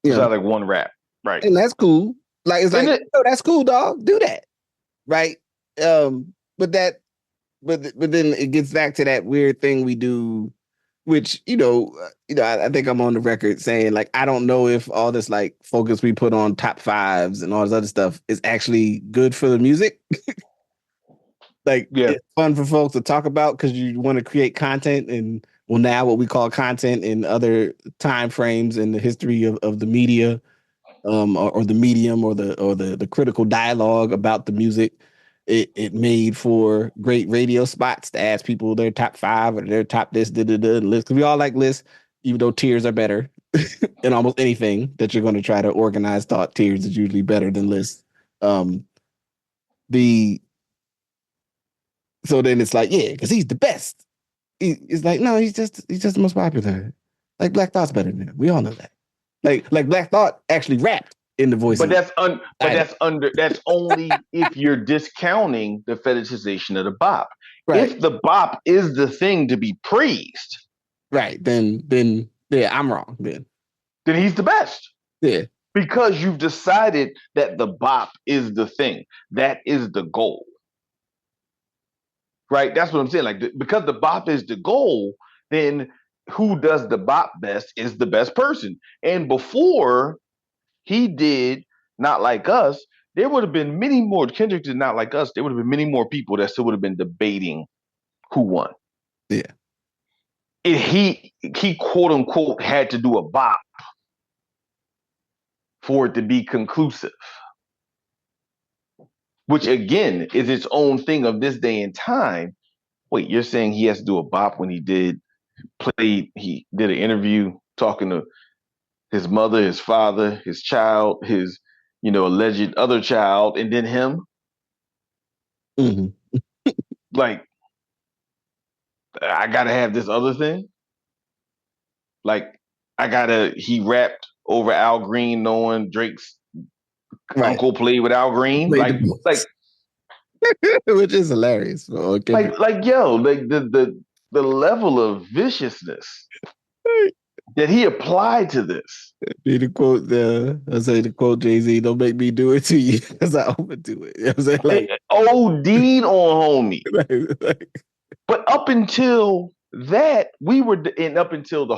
you know, Besides like one rap, right? and that's cool. Like it's Isn't like, it? oh, that's cool, dog. Do that, right? But that, but then it gets back to that weird thing we do, which I think I'm on the record saying like I don't know if all this like focus we put on top fives and all this other stuff is actually good for the music. Like Yeah, it's fun for folks to talk about because you want to create content and well now what we call content in other time frames in the history of the media or the medium or the critical dialogue about the music. It made for great radio spots to ask people their top five or their top this list because we all like lists, even though tiers are better in almost anything that you're going to try to organize thought. Tiers is usually better than lists. Um, the So then it's like yeah, because he's the best. It's like no, he's just the most popular. Like Black Thought's better than him. We all know that. Like Black Thought actually rapped in the voice but of Idol. that's only if you're discounting the fetishization of the bop. Right. If the bop is the thing to be praised, Right. Then yeah, I'm wrong. then he's the best. Yeah. Because you've decided that the bop is the thing. That is the goal. Right? That's what I'm saying. Like because the bop is the goal, then who does the bop best is the best person. And before he did Not Like Us, there would have been many more. Kendrick did Not Like Us. There would have been many more people that still would have been debating who won. Yeah. He quote unquote had to do a bop for it to be conclusive, which again is its own thing of this day and time. Wait, you're saying he has to do a bop when he did an interview talking to his mother, his father, his child, his alleged other child, and then him? Mm-hmm. Like, I gotta have this other thing. Like, he rapped over Al Green, knowing Drake's Right. uncle played with Al Green. Played Like, which is hilarious. Okay. yo, like the level of viciousness that he applied to this. I say the quote Jay-Z, don't make me do it to you because I overdo it. You know what I'm saying? Like, OD'd on homie. like, But up until that, and up until the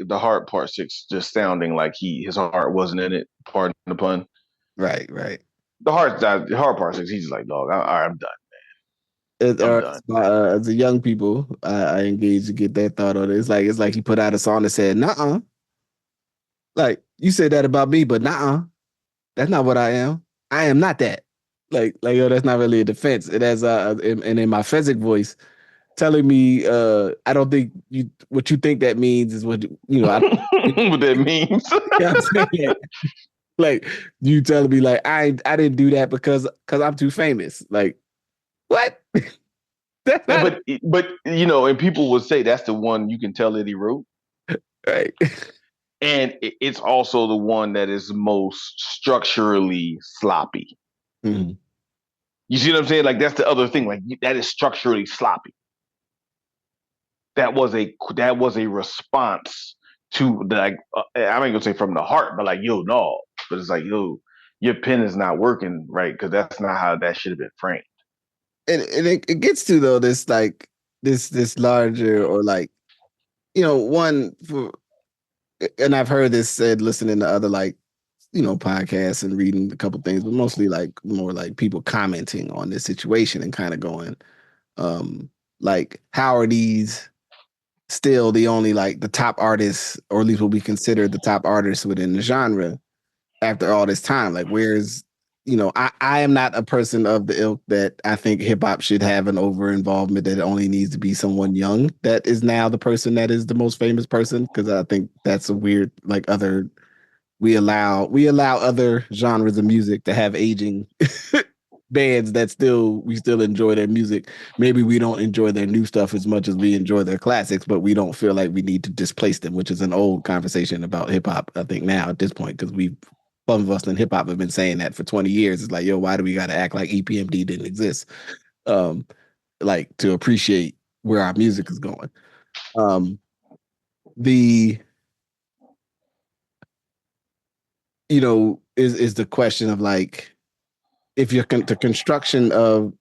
the heart part six, just sounding like his heart wasn't in it. Pardon the pun. right. The heart part six. He's just like, dog, I'm done. I'm done. As a young people, I engage to get that thought on it. It's like he put out a song that said, "Nuh-uh." Like you said that about me, but nuh-uh. That's not what I am. I am not that. Yo, that's not really a defense. It has and in my Fezzik voice telling me, I don't think what you think that means is what I don't what that means. you know what I'm saying? Like you telling me like I didn't do that because I'm too famous. Like what? That's not but and people would say that's the one you can tell that he wrote. right. And it's also the one that is most structurally sloppy. Mm-hmm. You see what I'm saying? Like that's the other thing. Like that is structurally sloppy. That was a response to I ain't gonna say from the heart, but like yo no, but it's like yo, your pen is not working right because that's not how that should have been framed. And it gets to though this like this larger or like one for and I've heard this said listening to other like podcasts and reading a couple things, but mostly like more like people commenting on this situation and kind of going, like how are these still the only like the top artists, or at least what we consider the top artists within the genre after all this time? Like where's I am not a person of the ilk that I think hip hop should have an over involvement that it only needs to be someone young that is now the person that is the most famous person, because I think that's a weird like other we allow other genres of music to have aging bands that we still enjoy their music. Maybe we don't enjoy their new stuff as much as we enjoy their classics, but we don't feel like we need to displace them, which is an old conversation about hip hop, I think now at this point, because some of us in hip hop have been saying that for 20 years. It's like, yo, why do we got to act like EPMD didn't exist? Um, like to appreciate where our music is going. The is the question of like if you're the construction of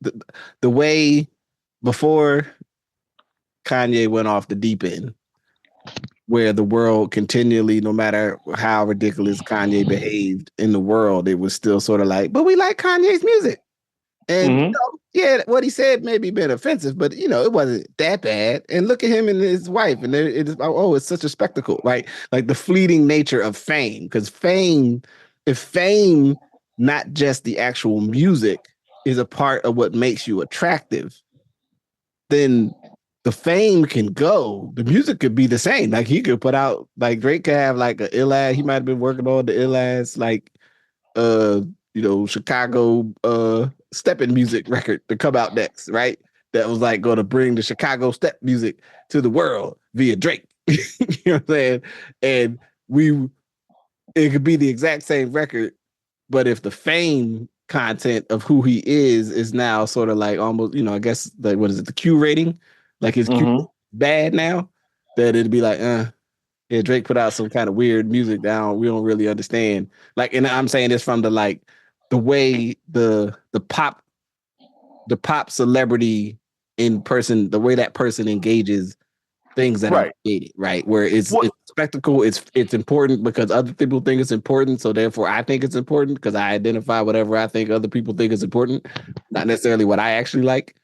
the way before Kanye went off the deep end, where the world continually, no matter how ridiculous Kanye behaved in the world, it was still sort of like, but we like Kanye's music. And yeah, what he said may be been offensive, but it wasn't that bad. And look at him and his wife, and it's such a spectacle, right? Like the fleeting nature of fame, because if fame, not just the actual music, is a part of what makes you attractive, then the fame can go. The music could be the same. Like he could put out, like Drake could have like a ill ass. He might have been working on the ill ass, like Chicago stepping music record to come out next, right? That was like going to bring the Chicago step music to the world via Drake. You know what I'm saying? And it could be the exact same record, but if the fame content of who he is now sort of like almost, I guess like what is it, the Q rating? Like his Q bad now, that it'd be like, yeah, Drake put out some kind of weird music down. We don't really understand. Like, and I'm saying this from the way the pop celebrity in person, the way that person engages things that are created, right? Where it's spectacle, it's important because other people think it's important, so therefore I think it's important because I identify whatever I think other people think is important, not necessarily what I actually like.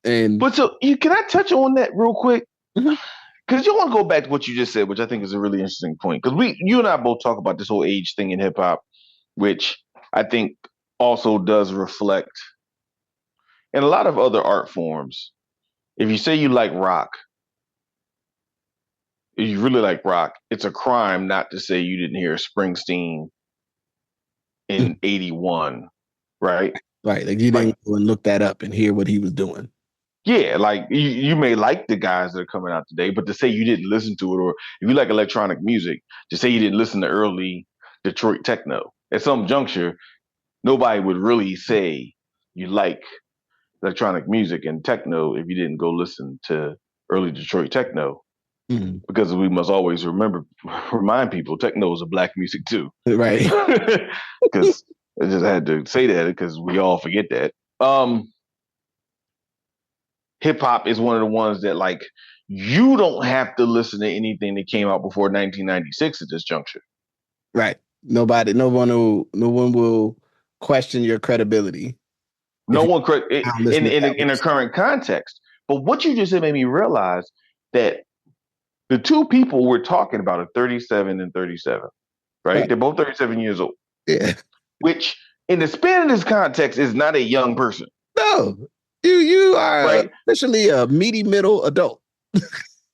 But so can I touch on that real quick? Because you want to go back to what you just said, which I think is a really interesting point. Because you and I both talk about this whole age thing in hip hop, which I think also does reflect in a lot of other art forms. If you say you like rock, if you really like rock, it's a crime not to say you didn't hear Springsteen in '81, right? Right, like you didn't go and look that up and hear what he was doing. Yeah, like you may like the guys that are coming out today, but to say you didn't listen to it, or if you like electronic music, to say you didn't listen to early Detroit techno, at some juncture, nobody would really say you like electronic music and techno if you didn't go listen to early Detroit techno. Because we must always remind people techno is a black music too. Right. Because I just had to say that because we all forget that. Hip hop is one of the ones that like you don't have to listen to anything that came out before 1996 at this juncture. Right. No one will question your credibility. No one in a current context. But what you just said made me realize that the two people we're talking about are 37 and 37, right? They're both 37 years old. Yeah. Which in the span of this context is not a young person. No. You are officially a meaty middle adult.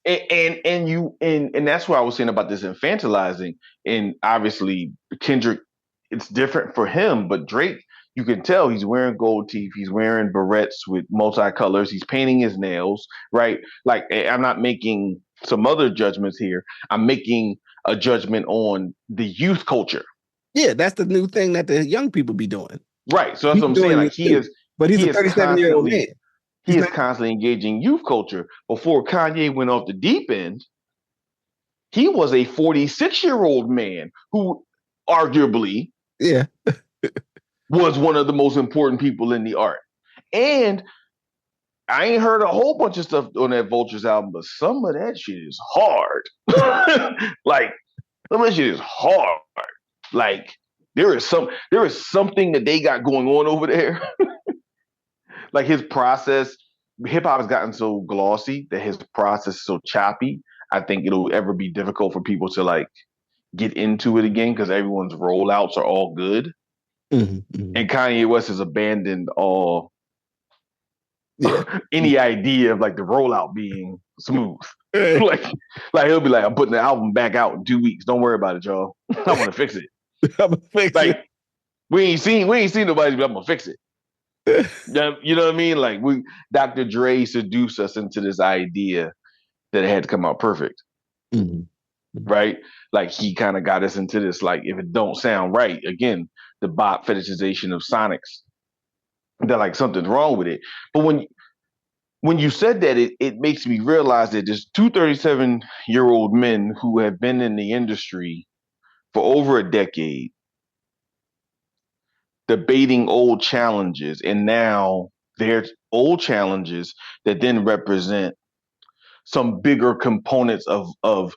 and that's what I was saying about this infantilizing. And obviously Kendrick, it's different for him, but Drake, you can tell he's wearing gold teeth, he's wearing barrettes with multicolors, he's painting his nails, right? Like I'm not making some other judgments here. I'm making a judgment on the youth culture. Yeah, that's the new thing that the young people be doing. Right. So that's what I'm saying. Like but he's a 37-year-old man. He is constantly engaging youth culture. Before Kanye went off the deep end, he was a 46-year-old man who arguably was one of the most important people in the art. And I ain't heard a whole bunch of stuff on that Vultures album, but some of that shit is hard. Like, some of that shit is hard. Like, there is something that they got going on over there. Like his process, hip hop has gotten so glossy that his process is so choppy. I think it'll ever be difficult for people to like get into it again because everyone's rollouts are all good. And Kanye West has abandoned all any idea of like the rollout being smooth. like he'll be like, I'm putting the album back out in 2 weeks. Don't worry about it, y'all. I'm gonna fix it. I'm gonna fix it. We ain't seen nobody, but I'm gonna fix it. You know what I mean? Like Dr. Dre seduced us into this idea that it had to come out perfect. right? Like he kind of got us into this. Like if it don't sound right, again, the bop fetishization of sonics. That like something's wrong with it. But when you said that, it makes me realize that there's two 37-year-old men who have been in the industry for over a decade, debating old challenges, and now there's old challenges that then represent some bigger components of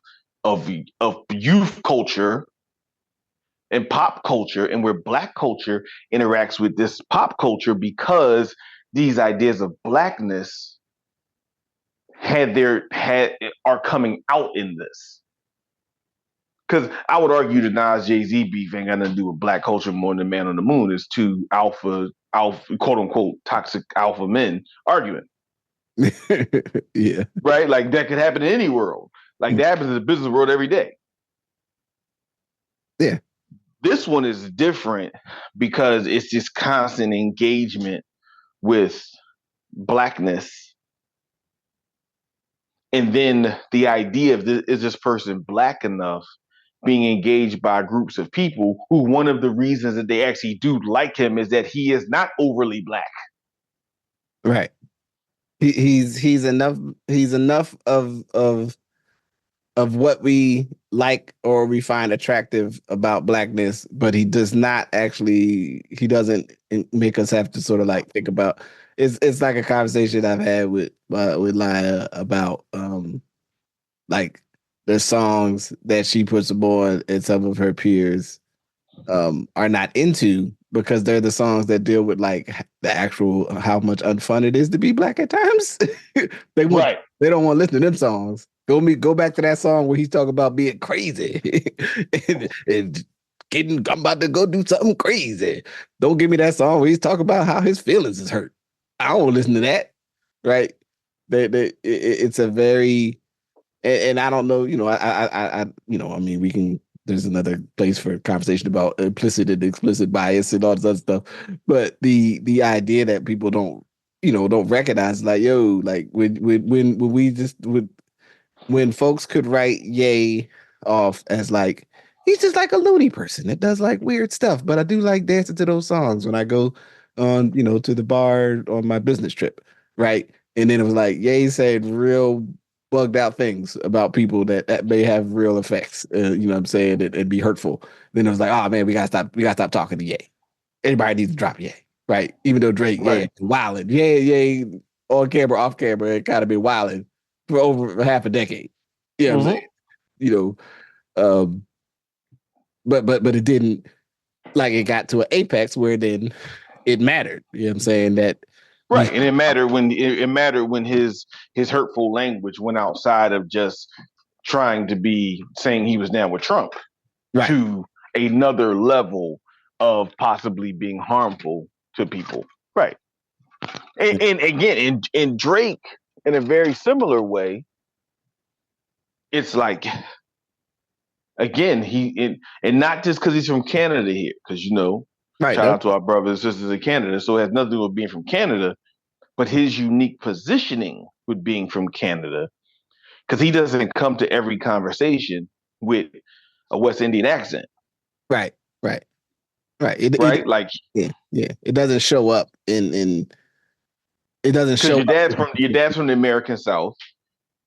youth culture and pop culture, and where black culture interacts with this pop culture because these ideas of blackness had are coming out in this. Because I would argue the Nas Jay Z beef ain't got nothing to do with black culture more than Man on the Moon. It's two alpha, quote unquote, toxic alpha men arguing, Yeah. right? Like that could happen in any world. Like that happens in the business world every day. Yeah. This one is different because it's this constant engagement with blackness. And then the idea of is this person black enough being engaged by groups of people who one of the reasons that they actually do like him is that he is not overly black. Right. He's enough of what we like or we find attractive about blackness, but he doesn't make us have to sort of like think about. It's like a conversation I've had with Laya about like the songs that she puts on and some of her peers are not into because they're the songs that deal with like the actual how much unfun it is to be black at times. they want Right. they don't want to listen to them songs. Go back to that song where he's talking about being crazy and getting. I'm about to go do something crazy. Don't give me that song where he's talking about how his feelings is hurt. I don't want to listen to that. Right? It's a very and I don't know. I mean, we can there's another place for conversation about implicit and explicit bias and all this other stuff. But the idea that people don't recognize, like, yo, like when we just when folks could write Ye off as like he's just like a loony person that does like weird stuff, but I do like dancing to those songs when I go on, to the bar on my business trip, right? And then it was like Ye said real bugged out things about people that may have real effects, you know what I'm saying, and be hurtful. Then it was like, oh man, we gotta stop talking to Ye. Everybody needs to drop Ye, right? Even though Drake, Right. wilding, Ye on camera, off camera, it kind of been wilding for over half a decade. You know what I'm saying? You know, but it didn't like it got to an apex where then it mattered. You know what I'm saying? That Right. And it mattered when his hurtful language went outside of just trying to be saying he was down with Trump right. to another level of possibly being harmful to people. Right. And again, in Drake, in a very similar way, it's like again, and not just because he's from Canada here, because Right. shout out to our brothers and sisters in Canada. So it has nothing to do with being from Canada, but his unique positioning with being from Canada, because he doesn't come to every conversation with a West Indian accent. Right. Right. Right. Right? Like Yeah. It doesn't show up in it doesn't because show your up. dad's from the American South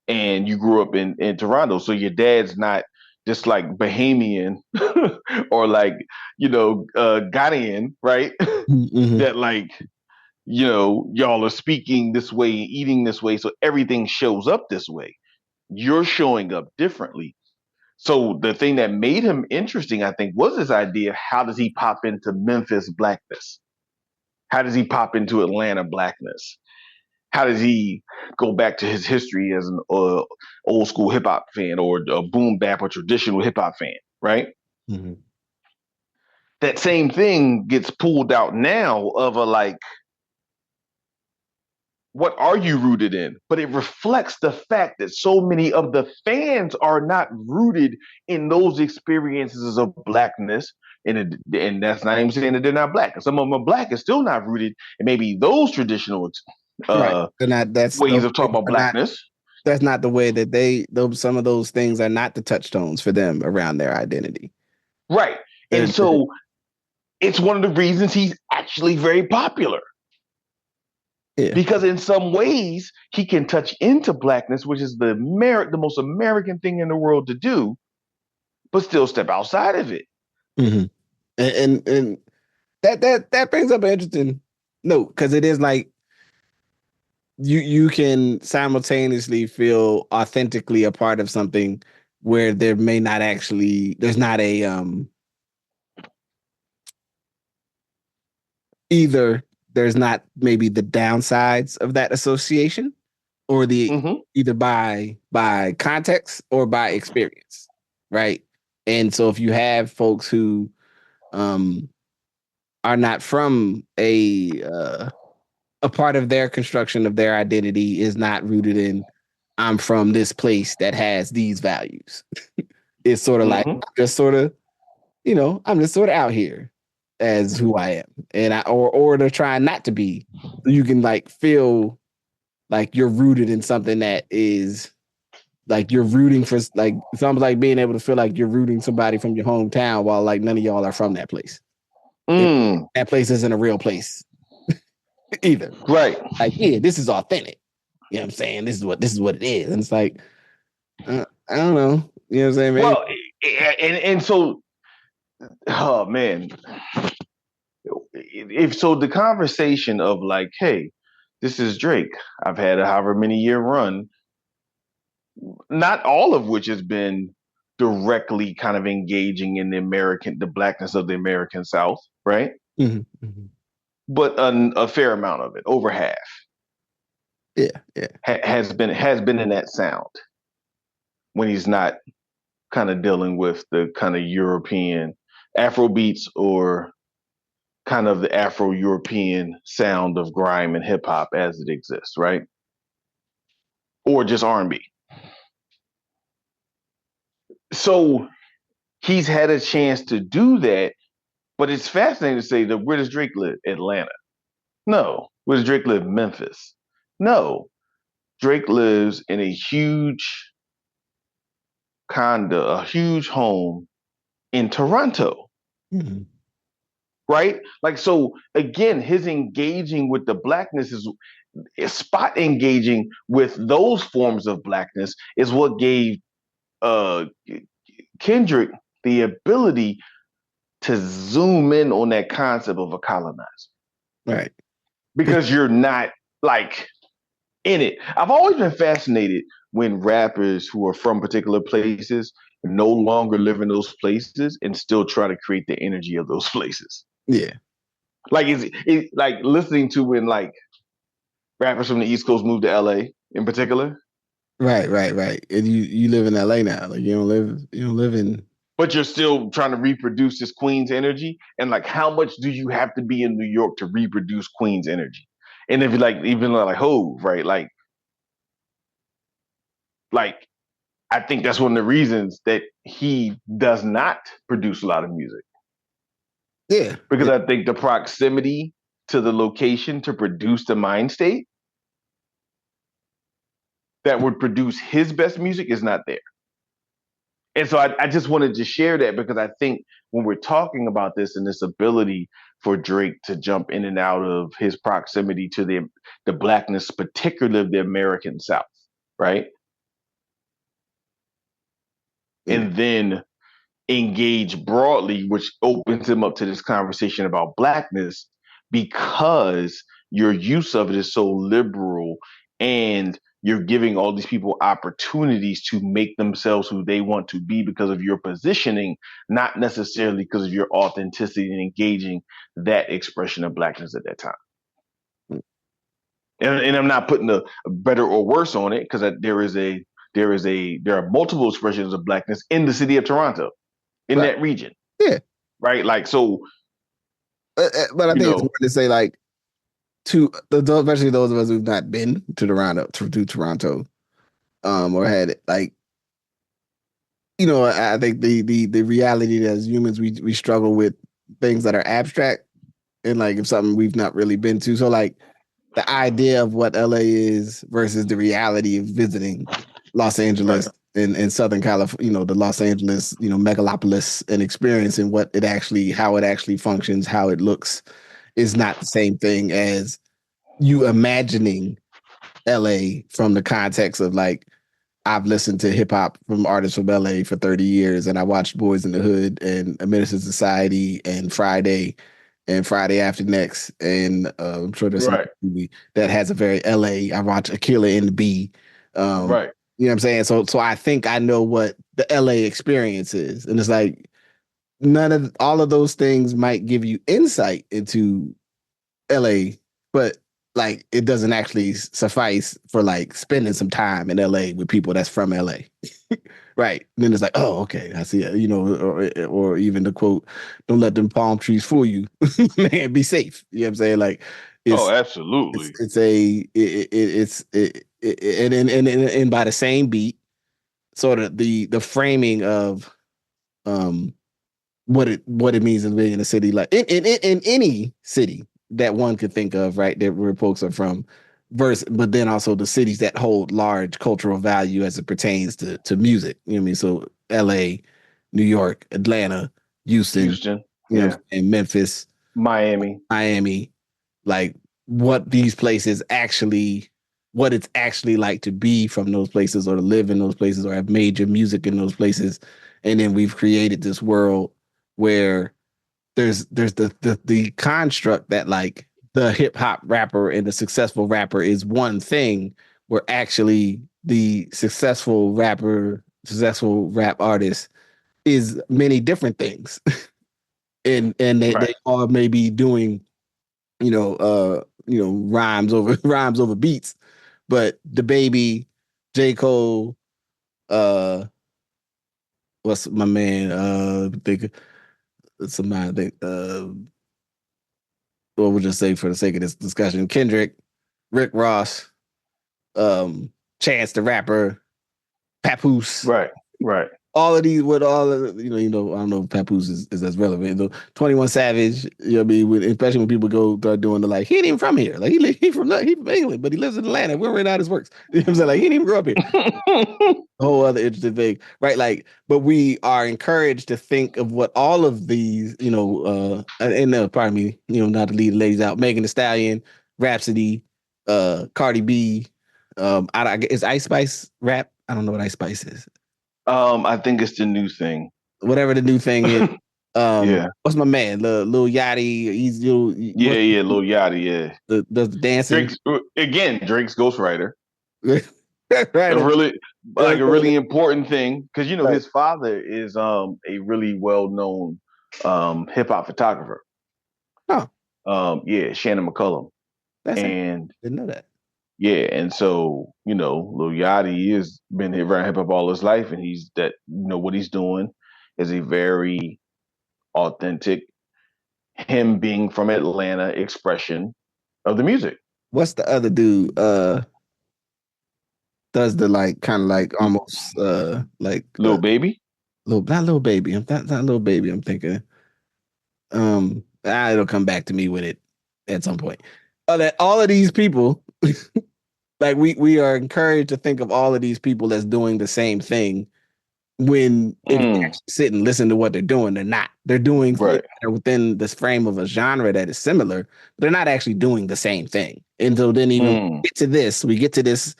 and you grew up in Toronto. So your dad's not just like Bahamian or like, Ghanaian, right? Mm-hmm. That like, y'all are speaking this way, eating this way. So everything shows up this way. You're showing up differently. So the thing that made him interesting, I think, was this idea: how does he pop into Memphis blackness? How does he pop into Atlanta blackness? How does he go back to his history as an old school hip hop fan or a boom bap or traditional hip hop fan? Right. Mm-hmm. That same thing gets pulled out now of a like, what are you rooted in? But it reflects the fact that so many of the fans are not rooted in those experiences of blackness. And that's not even saying that they're not black. Some of them are black and still not rooted in maybe those traditional Right. uh, They're not. That's ways those of talking things about are not. blackness. that's not the way that some of those things are not the touchstones for them around their identity. Right. And They're, so it's one of the reasons he's actually very popular. yeah. Because in some ways he can touch into blackness, which is the most American thing in the world to do, but still step outside of it. Mm-hmm. And that brings up an interesting note because it is like you can simultaneously feel authentically a part of something where there may not actually there's not a either there's not maybe the downsides of that association or the Mm-hmm. either by context or by experience, right? And so if you have folks who um are not from a part of their construction of their identity is not rooted in I'm from this place that has these values. It's sort of like Mm-hmm. just sort of, I'm just sort of out here as who I am. And or to try not to be. So you can like feel like you're rooted in something that is like you're rooting for like it's almost like being able to feel like you're rooting somebody from your hometown while like none of y'all are from that place. Mm. That place isn't a real place either. Right. Like, yeah, this is authentic. You know what I'm saying? This is what it is. And it's like, I don't know. You know what I'm saying? Maybe Well, and so, oh man, if so, the conversation of like, hey, this is Drake. I've had a however many year run, not all of which has been directly kind of engaging in the blackness of the American South, right? mm-hmm, mm-hmm. But a fair amount of it, over half, Yeah, yeah. has been in that sound when he's not kind of dealing with the kind of European Afro beats or kind of the Afro European sound of grime and hip hop as it exists, right? Or just R&B. So he's had a chance to do that, but it's fascinating to say that where does Drake live? Atlanta. No. Where does Drake live? Memphis. No. Drake lives in a huge condo, a huge home in Toronto. Mm-hmm. Right? Like, so again, his engaging with the blackness is spot engaging with those forms of blackness is what gave uh Kendrick the ability to zoom in on that concept of a colonizer. Right. Because you're not like in it. I've always been fascinated when rappers who are from particular places no longer live in those places and still try to create the energy of those places. Yeah. Like it's like listening to when like rappers from the East Coast move to LA in particular. Right, right, right. And you live in LA now. Like you don't live in But you're still trying to reproduce this Queen's energy. And like how much do you have to be in New York to reproduce Queen's energy? And if you like even like Hove, right? Like I think that's one of the reasons that he does not produce a lot of music. yeah. Because Yeah. I think the proximity to the location to produce the mind state that would produce his best music is not there. And so I just wanted to share that because I think when we're talking about this and this ability for Drake to jump in and out of his proximity to the blackness, particularly of the American South, right? Yeah. And then engage broadly, which opens him up to this conversation about blackness because your use of it is so liberal and you're giving all these people opportunities to make themselves who they want to be because of your positioning, not necessarily because of your authenticity and engaging that expression of blackness at that time. And I'm not putting a better or worse on it because there are multiple expressions of blackness in the city of Toronto, in Right. that region, Yeah. right? Like so, But I you think it's know, important to say like especially those of us who've not been to Toronto, or had it like I think the reality that as humans we struggle with things that are abstract and like if something we've not really been to. So like the idea of what LA is versus the reality of visiting Los Right. Angeles in Southern California, the Los Angeles, megalopolis, and experiencing what it actually, how it actually functions, how it looks, is not the same thing as you imagining LA from the context of like, I've listened to hip hop from artists from LA for 30 years, and I watched Boys in the Hood and A Menace to Society and Friday After Next. And I'm sure there's some Right. movie that has a very LA. I watch A Killer in the B. Um, Right. you know what I'm saying? So I think I know what the LA experience is. And it's like none of all of those things might give you insight into LA, but like it doesn't actually suffice for like spending some time in LA with people that's from LA. Right. And then it's like, oh, okay, I see it, or even the quote, don't let them palm trees fool you. Man, be safe. You know what I'm saying? Like Oh, it's absolutely. and by the same beat, sort of the framing of um what it means to live in a city like in any city that one could think of, right? That where folks are from, versus, but then also the cities that hold large cultural value as it pertains to music. You know what I mean? So L.A., New York, Atlanta, Houston, Houston. Yeah. and Memphis, Miami. Miami, like what these places actually, what it's actually like to be from those places or to live in those places or have made your music in those places. And then we've created this world where there's the construct that like the hip hop rapper and the successful rapper is one thing, where actually the successful rap artist is many different things. And they Right. all may be doing, rhymes over rhymes over beats, but the baby, J. Cole, uh what's my man, think somebody think well, we'll just say for the sake of this discussion, Kendrick, Rick Ross, Chance the Rapper, Papoose, Right. Right. all of these with all of I don't know if Papoose is as relevant. 21 Savage, I mean, especially when people go start doing the like, he ain't even from here. Like he from England, but he lives in Atlanta. We're right out his works. You know what I'm saying? Like he didn't even grow up here. A whole other interesting thing, right? Like, but we are encouraged to think of what all of these, pardon me, not to lead the ladies out, Megan Thee Stallion, Rhapsody, Cardi B, is Ice Spice rap? I don't know what Ice Spice is. I think it's the new thing. Whatever the new thing is. Yeah. What's my man? Lil Yachty. He's Yeah. Yeah. Lil Yachty. Yeah. does the dancing. Drake's ghostwriter. Right. A really like a Right. really important thing because his father is a really well known hip hop photographer. Oh, Yeah, Shannon McCullum. that's it. And Didn't know that. yeah, and so Lil Yachty has been around hip hop all his life, and he's that what he's doing is a very authentic, him being from Atlanta expression of the music. What's the other dude? Does the like kind of like almost like Lil Baby. not little baby. I'm not little baby. I'm thinking it'll come back to me with it at some point. That all of these people, like we are encouraged to think of all of these people as doing the same thing, when if you actually sit and listen to what they're doing, they're not. They're doing things that are within this frame of a genre that is similar, but they're not actually doing the same thing. And so then even we get to this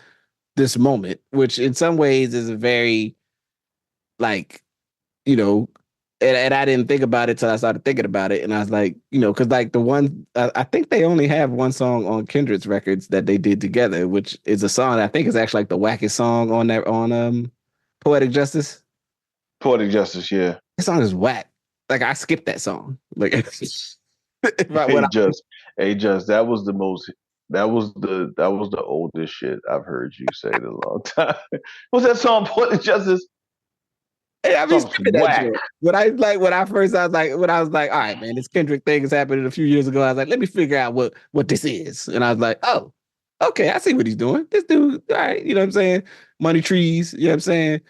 moment, which in some ways is a very like, and I didn't think about it till I started thinking about it. And I was like, because like the one, I think they only have one song on Kendrick's records that they did together, which is a song I think is actually like the wackest song on that, on Poetic Justice. Poetic Justice, yeah. That song is whack. Like I skipped that song. Like just that was the most that was the oldest shit I've heard you say in a long time. What's that song, Poetic Justice? I mean, that joke. When I was like, all right, man, this Kendrick thing is happening a few years ago. I was like, let me figure out what this is. And I was like, oh, okay, I see what he's doing. This dude, all right, you know what I'm saying? Money Trees, you know what I'm saying?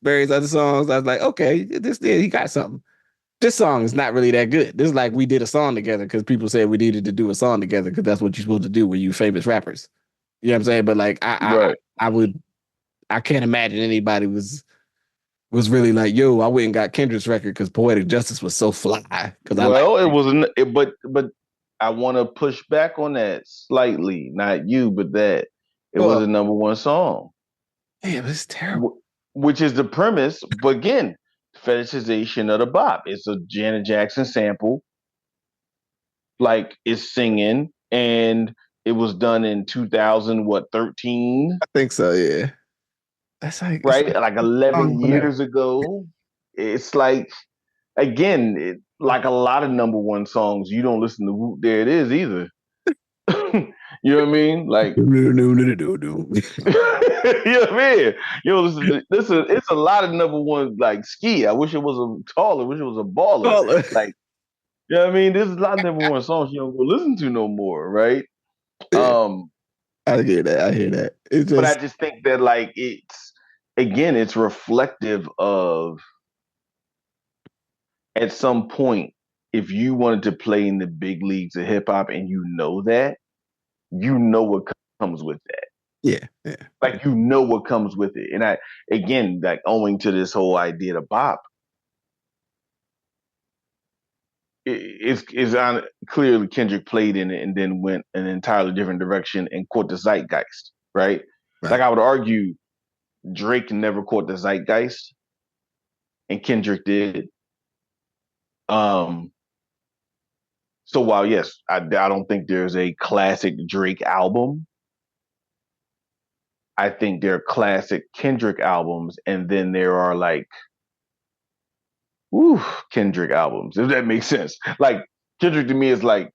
Various other songs. I was like, okay, he got something. this song is not really that good. This is like we did a song together because people said we needed to do a song together because that's what you're supposed to do when you famous rappers. You know what I'm saying? But like Right. I can't imagine anybody was really like, yo, I went and got Kendrick's record because Poetic Justice was so fly. Because I like Well, it wasn't, but I want to push back on that slightly. Not you, but that it was well, a number one song, man, it's terrible. which is the premise. But again, fetishization of the bop. It's a Janet Jackson sample, like it's singing, and it was done in 2000, what, 13, I think so, yeah. That's like it's right? like Like song 11 whatever. years ago. It's like, again, like a lot of number one songs, you don't listen to Whoop There It Is either. You know what I mean? Like, you know what I mean? You know, listen, it's a lot of number one, like Ski. I wish it was a taller, wish it was a baller. Oh, Like, you know what I mean? There's a lot of number one songs you don't go listen to no more, right? yeah, Um, I hear that. I hear that. It's but I just just think that like it's reflective of at some point, if you wanted to play in the big leagues of hip hop and you know what comes with that. yeah, yeah, yeah. Like you know what comes with it. And I again, like owing to this whole idea of bop, it's on clearly Kendrick played in it and then went an entirely different direction and caught the zeitgeist, right? Like Right. I would argue Drake never caught the zeitgeist and Kendrick did. Um, so while yes, I don't think there's a classic Drake album, I think there are classic Kendrick albums, and then there are like woo, Kendrick albums, if that makes sense. Like Kendrick to me is like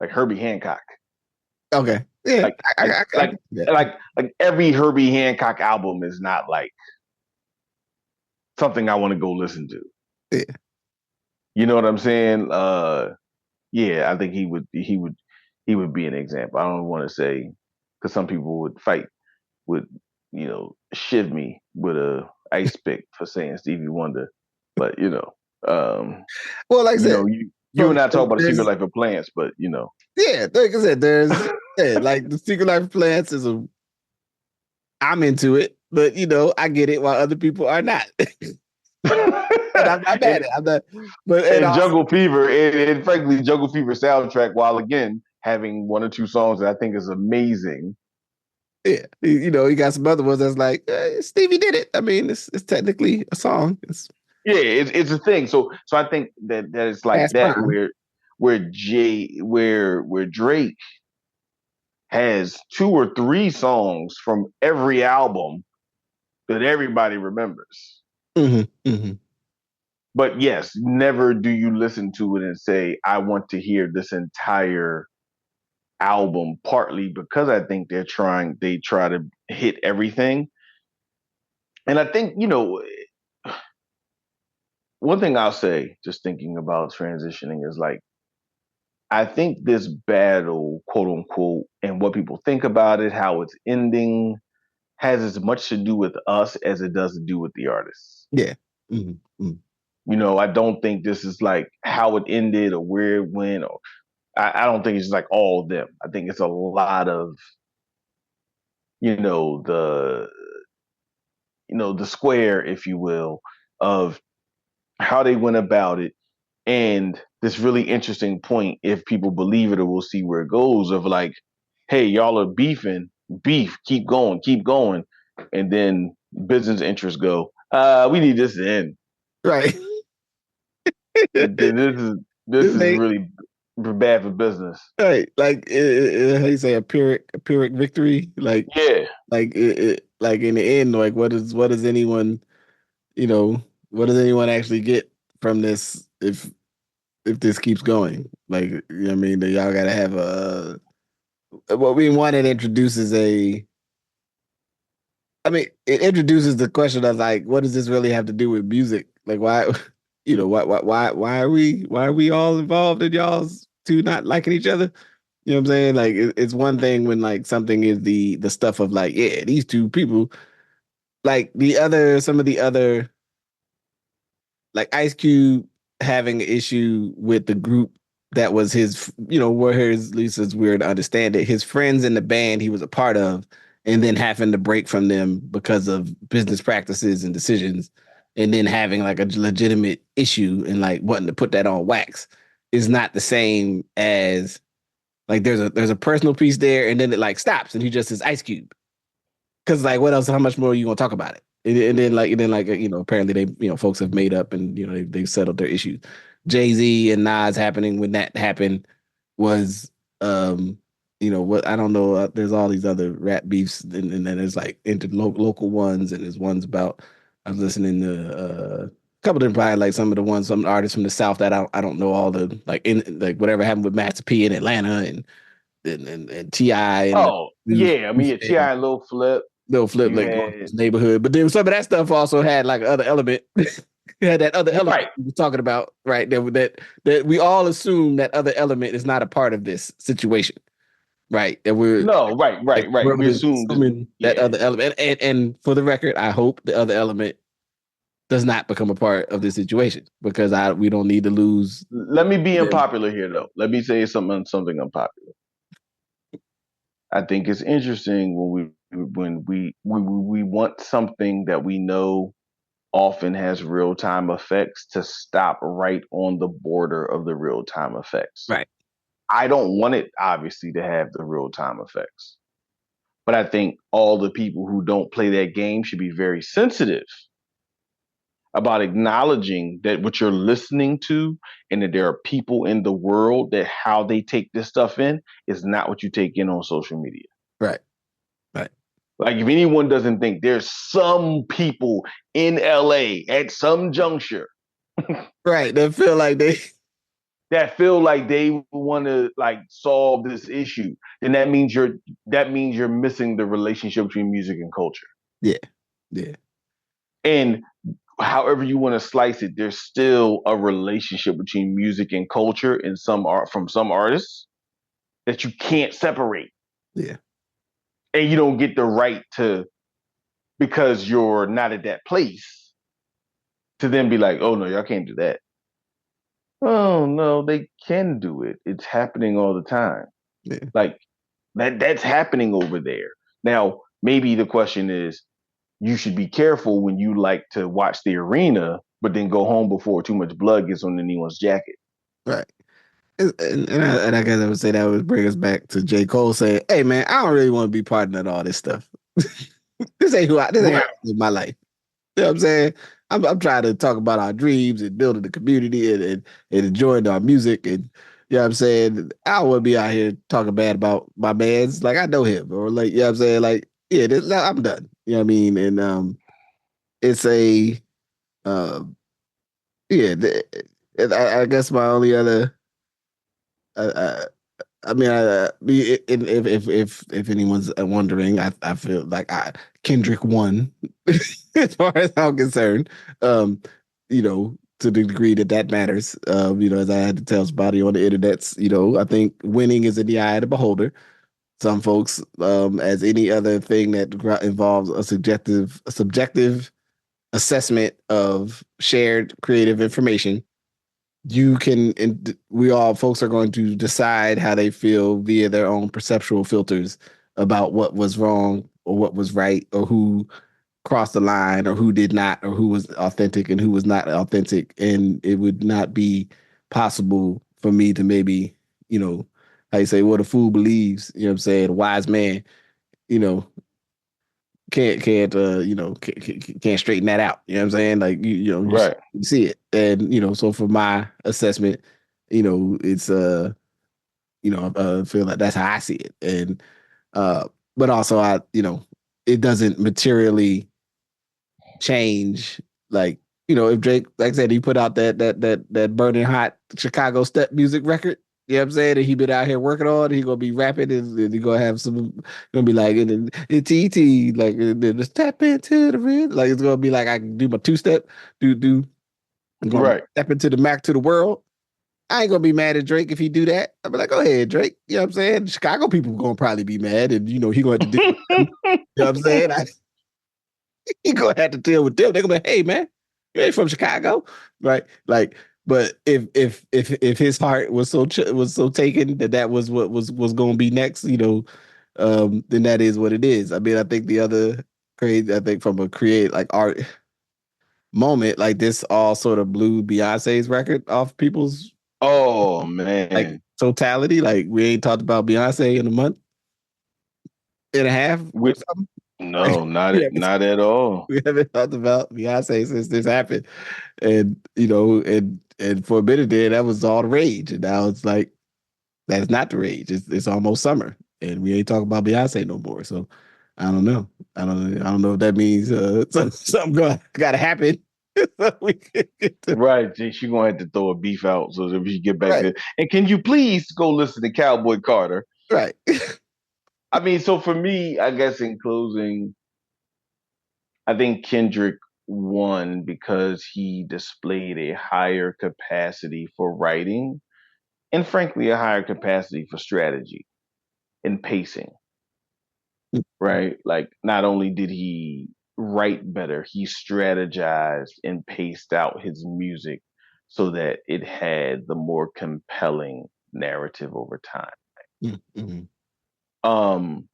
Herbie Hancock. Okay. Yeah, Like like I like can see that. like every Herbie Hancock album is not like something I want to go listen to. Yeah. You know what I'm saying? Yeah, I think he would be an example. I don't want to say because some people would shiv me with a ice pick for saying Stevie Wonder, but um, Well, like I said, you from and I talk about the secret there's life of plants, but yeah, like I said, there's yeah, like the Secret Life of Plants is a I'm into it, but I get it while other people are not. And I'm not mad at and it. I'm not, but and and also Jungle Fever, and frankly, Jungle Fever soundtrack, while again having one or two songs that I think is amazing. yeah, he got some other ones that's like Stevie did it. I mean, it's technically a song. It's Yeah, it's a thing. So I think that it's like past that prime. where Drake has two or three songs from every album that everybody remembers. Hmm. Hmm. But yes, never do you listen to it and say, I want to hear this entire album, partly because I think they try to hit everything. And I think, one thing I'll say, just thinking about transitioning, is like, I think this battle, quote unquote, and what people think about it, how it's ending, has as much to do with us as it does to do with the artists. Yeah. Hmm. Hmm. I don't think this is like how it ended or where it went, or I don't think it's like all of them. I think it's a lot of you know the the square, if you will, of how they went about it, and this really interesting point. If people believe it, or we'll see where it goes. Of like, hey, y'all are beefing, beef, keep going, and then business interests go. We need this to end. Right. This is this This is ain't really bad for business. right. Like how you say a pyrrhic victory. Yeah, Like in the end, like what does anyone you know what does anyone actually get from this if this keeps going? Like I mean, that y'all got to have a what we want. It introduces a. I mean, it introduces the question of like, what does this really have to do with music? Like, why, why are we all involved in y'all's two not liking each other? You know what I'm saying? Like, it's one thing when like something is the stuff of like, yeah, these two people, like some of the other like Ice Cube having an issue with the group that was his, where his, at least it's weird to understand it, his friends in the band he was a part of, and then having to break from them because of business practices and decisions, and then having like a legitimate issue and like wanting to put that on wax is not the same as like there's a personal piece there, and then it like stops, and he just says Ice Cube. Because like, what else? How much more are you gonna talk about it? And then apparently they folks have made up and they've settled their issues. Jay-Z and Nas happening when that happened was what I don't know. There's all these other rap beefs, and then there's like local ones, and there's ones about I was listening to a couple of them, probably like some artists from the South that I don't know all the like in like whatever happened with Master P in Atlanta and T.I. and Oh yeah, I mean, yeah, T.I. and Lil Flip. Little flip You like going to had his neighborhood. But then some of that stuff also had like other element. Had that other element right. we were talking about, right? That we all assume that other element is not a part of this situation, right? That we're No, right, like right, right. we're We assumed this. assuming that Yeah. other element. And for the record, I hope the other element does not become a part of this situation because we don't need to lose Let me be them. unpopular here, though. Let me say something unpopular. I think it's interesting when we want something that we know often has real time effects to stop right on the border of the real time effects. Right. I don't want it obviously to have the real time effects, but I think all the people who don't play that game should be very sensitive about acknowledging that what you're listening to and that there are people in the world that how they take this stuff in is not what you take in on social media. Right. Right. Like if anyone doesn't think there's some people in LA at some juncture Right. They feel like they that feel like they want to like solve this issue, then that means you're missing the relationship between music and culture. Yeah. Yeah. And however you want to slice it, there's still a relationship between music and culture in some art from some artists that you can't separate. Yeah. And you don't get the right to, because you're not at that place, to then be like, oh no, y'all can't do that. Oh no, they can do it. It's happening all the time. Yeah. Like that's happening over there. Now, maybe the question is you should be careful when you like to watch the arena, but then go home before too much blood gets on anyone's jacket. Right. And I guess I would say that would bring us back to J. Cole saying, "Hey man, I don't really want to be part of all this stuff. This ain't how Right. I live my life." You know what I'm saying? I'm trying to talk about our dreams and building the community and enjoying our music and you know what I'm saying? I don't want to be out here talking bad about my man's like I know him or like you know what I'm saying? Like, yeah, I'm done. You know what I mean? And it's a um yeah, I guess my only other uh, I mean, if anyone's wondering, I feel like Kendrick won as far as I'm concerned. To the degree that matters. As I had to tell somebody on the internet, I think winning is in the eye of the beholder. Some folks, as any other thing that involves a subjective assessment of shared creative information, you can and we all folks are going to decide how they feel via their own perceptual filters about what was wrong or what was right or who crossed the line or who did not or who was authentic and who was not authentic, and it would not be possible for me to maybe how you say what a fool believes, you know what I'm saying, a wise man, you know can't straighten that out. You know what I'm saying? Like Right. you see it, and so for my assessment, it's I feel like that's how I see it, and but also it doesn't materially change like if Drake, like I said, he put out that burning hot Chicago step music record. You know what I'm saying? And he been out here working on it. He gonna be rapping and he gonna have some gonna be like in TT like just tap into the rhythm. Like it's gonna be like I can do my two step, do I'm gonna Right. step into the Mac to the world. I ain't gonna be mad at Drake if he do that. I'll be like, go ahead, Drake. You know what I'm saying? Chicago people gonna probably be mad, and he gonna have to deal with them. You know what I'm saying? He gonna have to deal with them. They're gonna be like, hey man. You ain't from Chicago, right? Like, but if his heart was was so taken that that was what was going to be next, then that is what it is. I mean, I think the other crazy, I think from a create like art moment, like this all sort of blew Beyonce's record off people's Oh like man, totality. Like we ain't talked about Beyonce in a month and a half or we, something. Like no, not at all. we haven't talked about Beyonce since this happened. And and for a minute there, that was all the rage. And now it's like that's not the rage. It's almost summer. And we ain't talking about Beyonce no more. So I don't know. I don't know if that means something gotta happen. So we can get to Right, she gonna have to throw a beef out so that we can get back right, to. And can you please go listen to Cowboy Carter? right. I mean, so for me, I guess in closing, I think Kendrick won because he displayed a higher capacity for writing and frankly a higher capacity for strategy and pacing, right? Like not only did he write better, he strategized and paced out his music so that it had the more compelling narrative over time. Mm-hmm. Um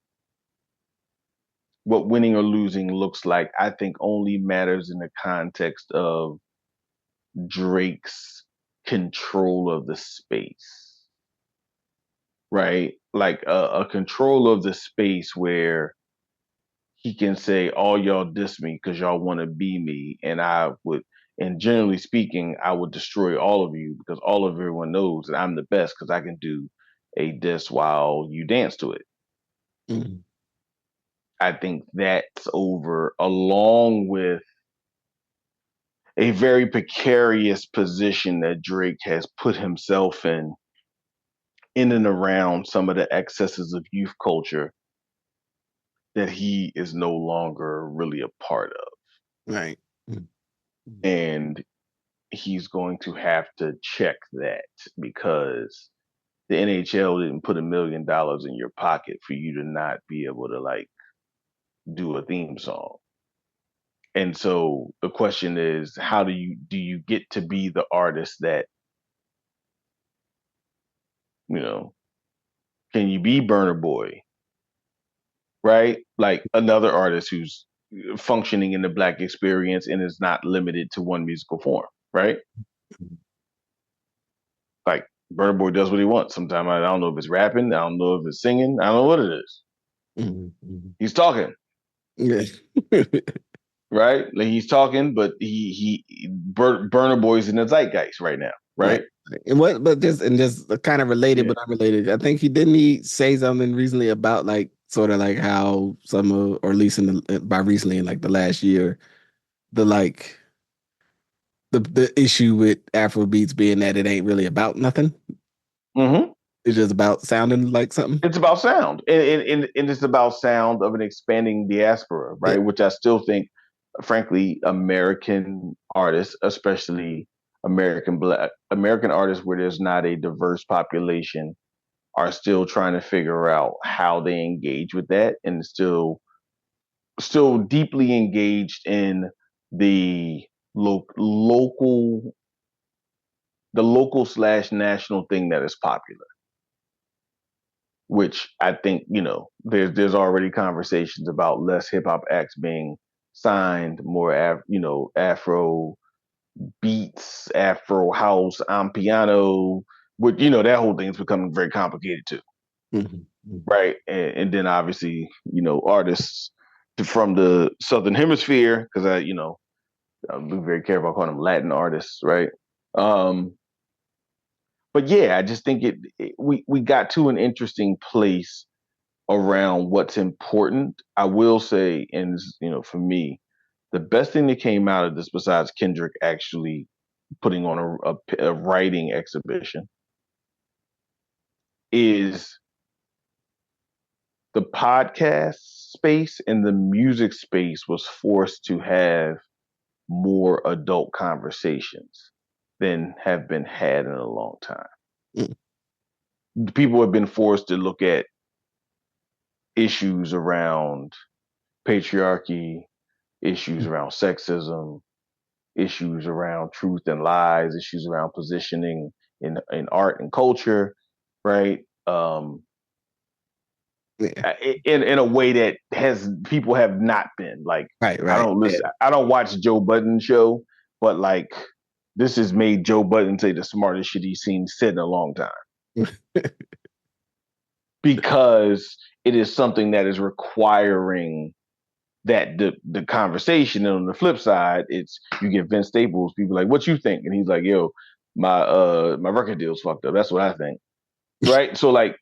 what winning or losing looks like, I think only matters in the context of Drake's control of the space, right? Like a control of the space where he can say, all y'all diss me because y'all want to be me. And generally speaking, I would destroy all of you because all of everyone knows that I'm the best because I can do a diss while you dance to it. Mm-hmm. I think that's over along with a very precarious position that Drake has put himself in and around some of the excesses of youth culture that he is no longer really a part of. Right. Mm-hmm. And he's going to have to check that because the NHL didn't put $1 million in your pocket for you to not be able to like do a theme song. And so the question is, how do you get to be the artist that, you know, can you be Burner Boy, right? Like another artist who's functioning in the black experience and is not limited to one musical form, right? Like Burner Boy does what he wants. Sometimes I don't know if it's rapping, I don't know if it's singing, I don't know what it is. Mm-hmm. He's talking, Yeah. right? Like he's talking, but Burner Boy's in the zeitgeist right now, Right. right? And what, but just kind of related, Yeah. but unrelated. I think he say something recently about like sort of like how some of, or at least in the by recently in like the last year, the like the issue with Afro beats being that it ain't really about nothing. Hmm. It's just about sounding like something. It's about sound, and it's about sound of an expanding diaspora, Yeah. right? Which I still think, frankly, American artists, especially American artists, where there's not a diverse population, are still trying to figure out how they engage with that, and still deeply engaged in the local the local slash national thing that is popular, which I think, there's already conversations about less hip hop acts being signed, more Afro beats, Afro house, piano, which that whole thing's becoming very complicated too, Mhm, mhm, right? And then obviously, artists from the Southern Hemisphere, because I'm being very careful calling them Latin artists, right? Um, but yeah, I just think we got to an interesting place around what's important. I will say, and for me, the best thing that came out of this, besides Kendrick actually putting on a writing exhibition, is the podcast space and the music space was forced to have more adult conversations than have been had in a long time. mhm, People have been forced to look at issues around patriarchy, issues around sexism, issues around truth and lies, issues around positioning in art and culture, right? Yeah. In a way that has people have not been like. Right, I right. don't Yeah. listen. I don't watch Joe Budden show, but like this has made Joe Budden say the smartest shit he's seen said in a long time because it is something that is requiring that the conversation. And on the flip side, it's you get Vince Staples, people like, what you think? And he's like, yo, my record deal's fucked up. That's what I think. Right. So like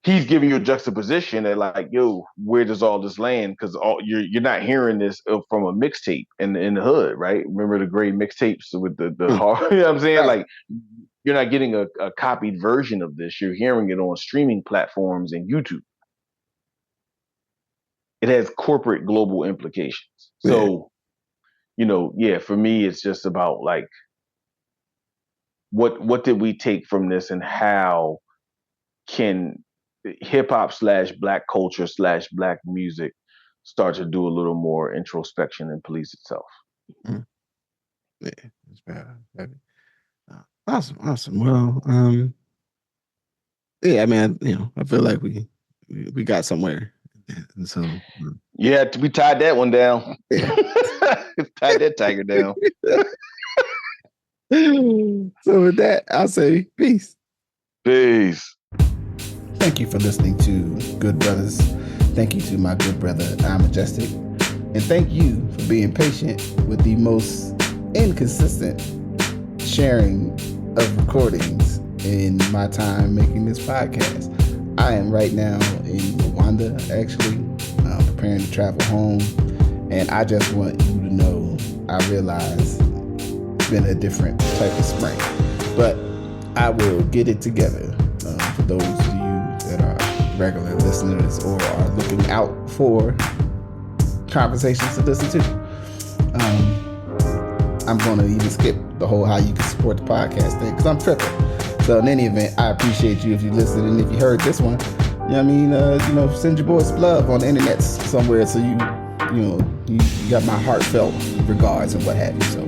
he's giving you a juxtaposition that like, yo, where does all this land? Because all you're not hearing this from a mixtape in the hood, right? Remember the great mixtapes with the Mm. hard, you know what I'm saying? Right. Like you're not getting a copied version of this. You're hearing it on streaming platforms and YouTube. It has corporate global implications. Yeah. So, yeah, for me, it's just about like what did we take from this and how can hip hop slash black culture slash black music start to do a little more introspection and police itself. Mm. Yeah. That's bad. Awesome. Well, yeah, I mean, I feel like we got somewhere. And so Yeah, we tied that one down. yeah. Tied that tiger down. So with that, I'll say peace. Peace. Thank you for listening to Good Brothers. Thank you to my good brother, I'm Majestic. And thank you for being patient with the most inconsistent sharing of recordings in my time making this podcast. I am right now in Rwanda, actually, preparing to travel home. And I just want you to know, I realize it's been a different type of spring. But I will get it together for those of you that are regular listeners or are looking out for conversations to listen to. I'm going to even skip the whole how you can support the podcast thing because I'm tripping. So in any event, I appreciate you if you listen, and if you heard this one, send your boy some love on the internet somewhere so you got my heartfelt regards and what have you. So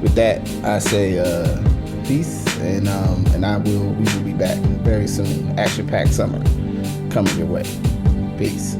with that, I say peace, and we will be back very soon. Action-packed summer coming your way. Peace.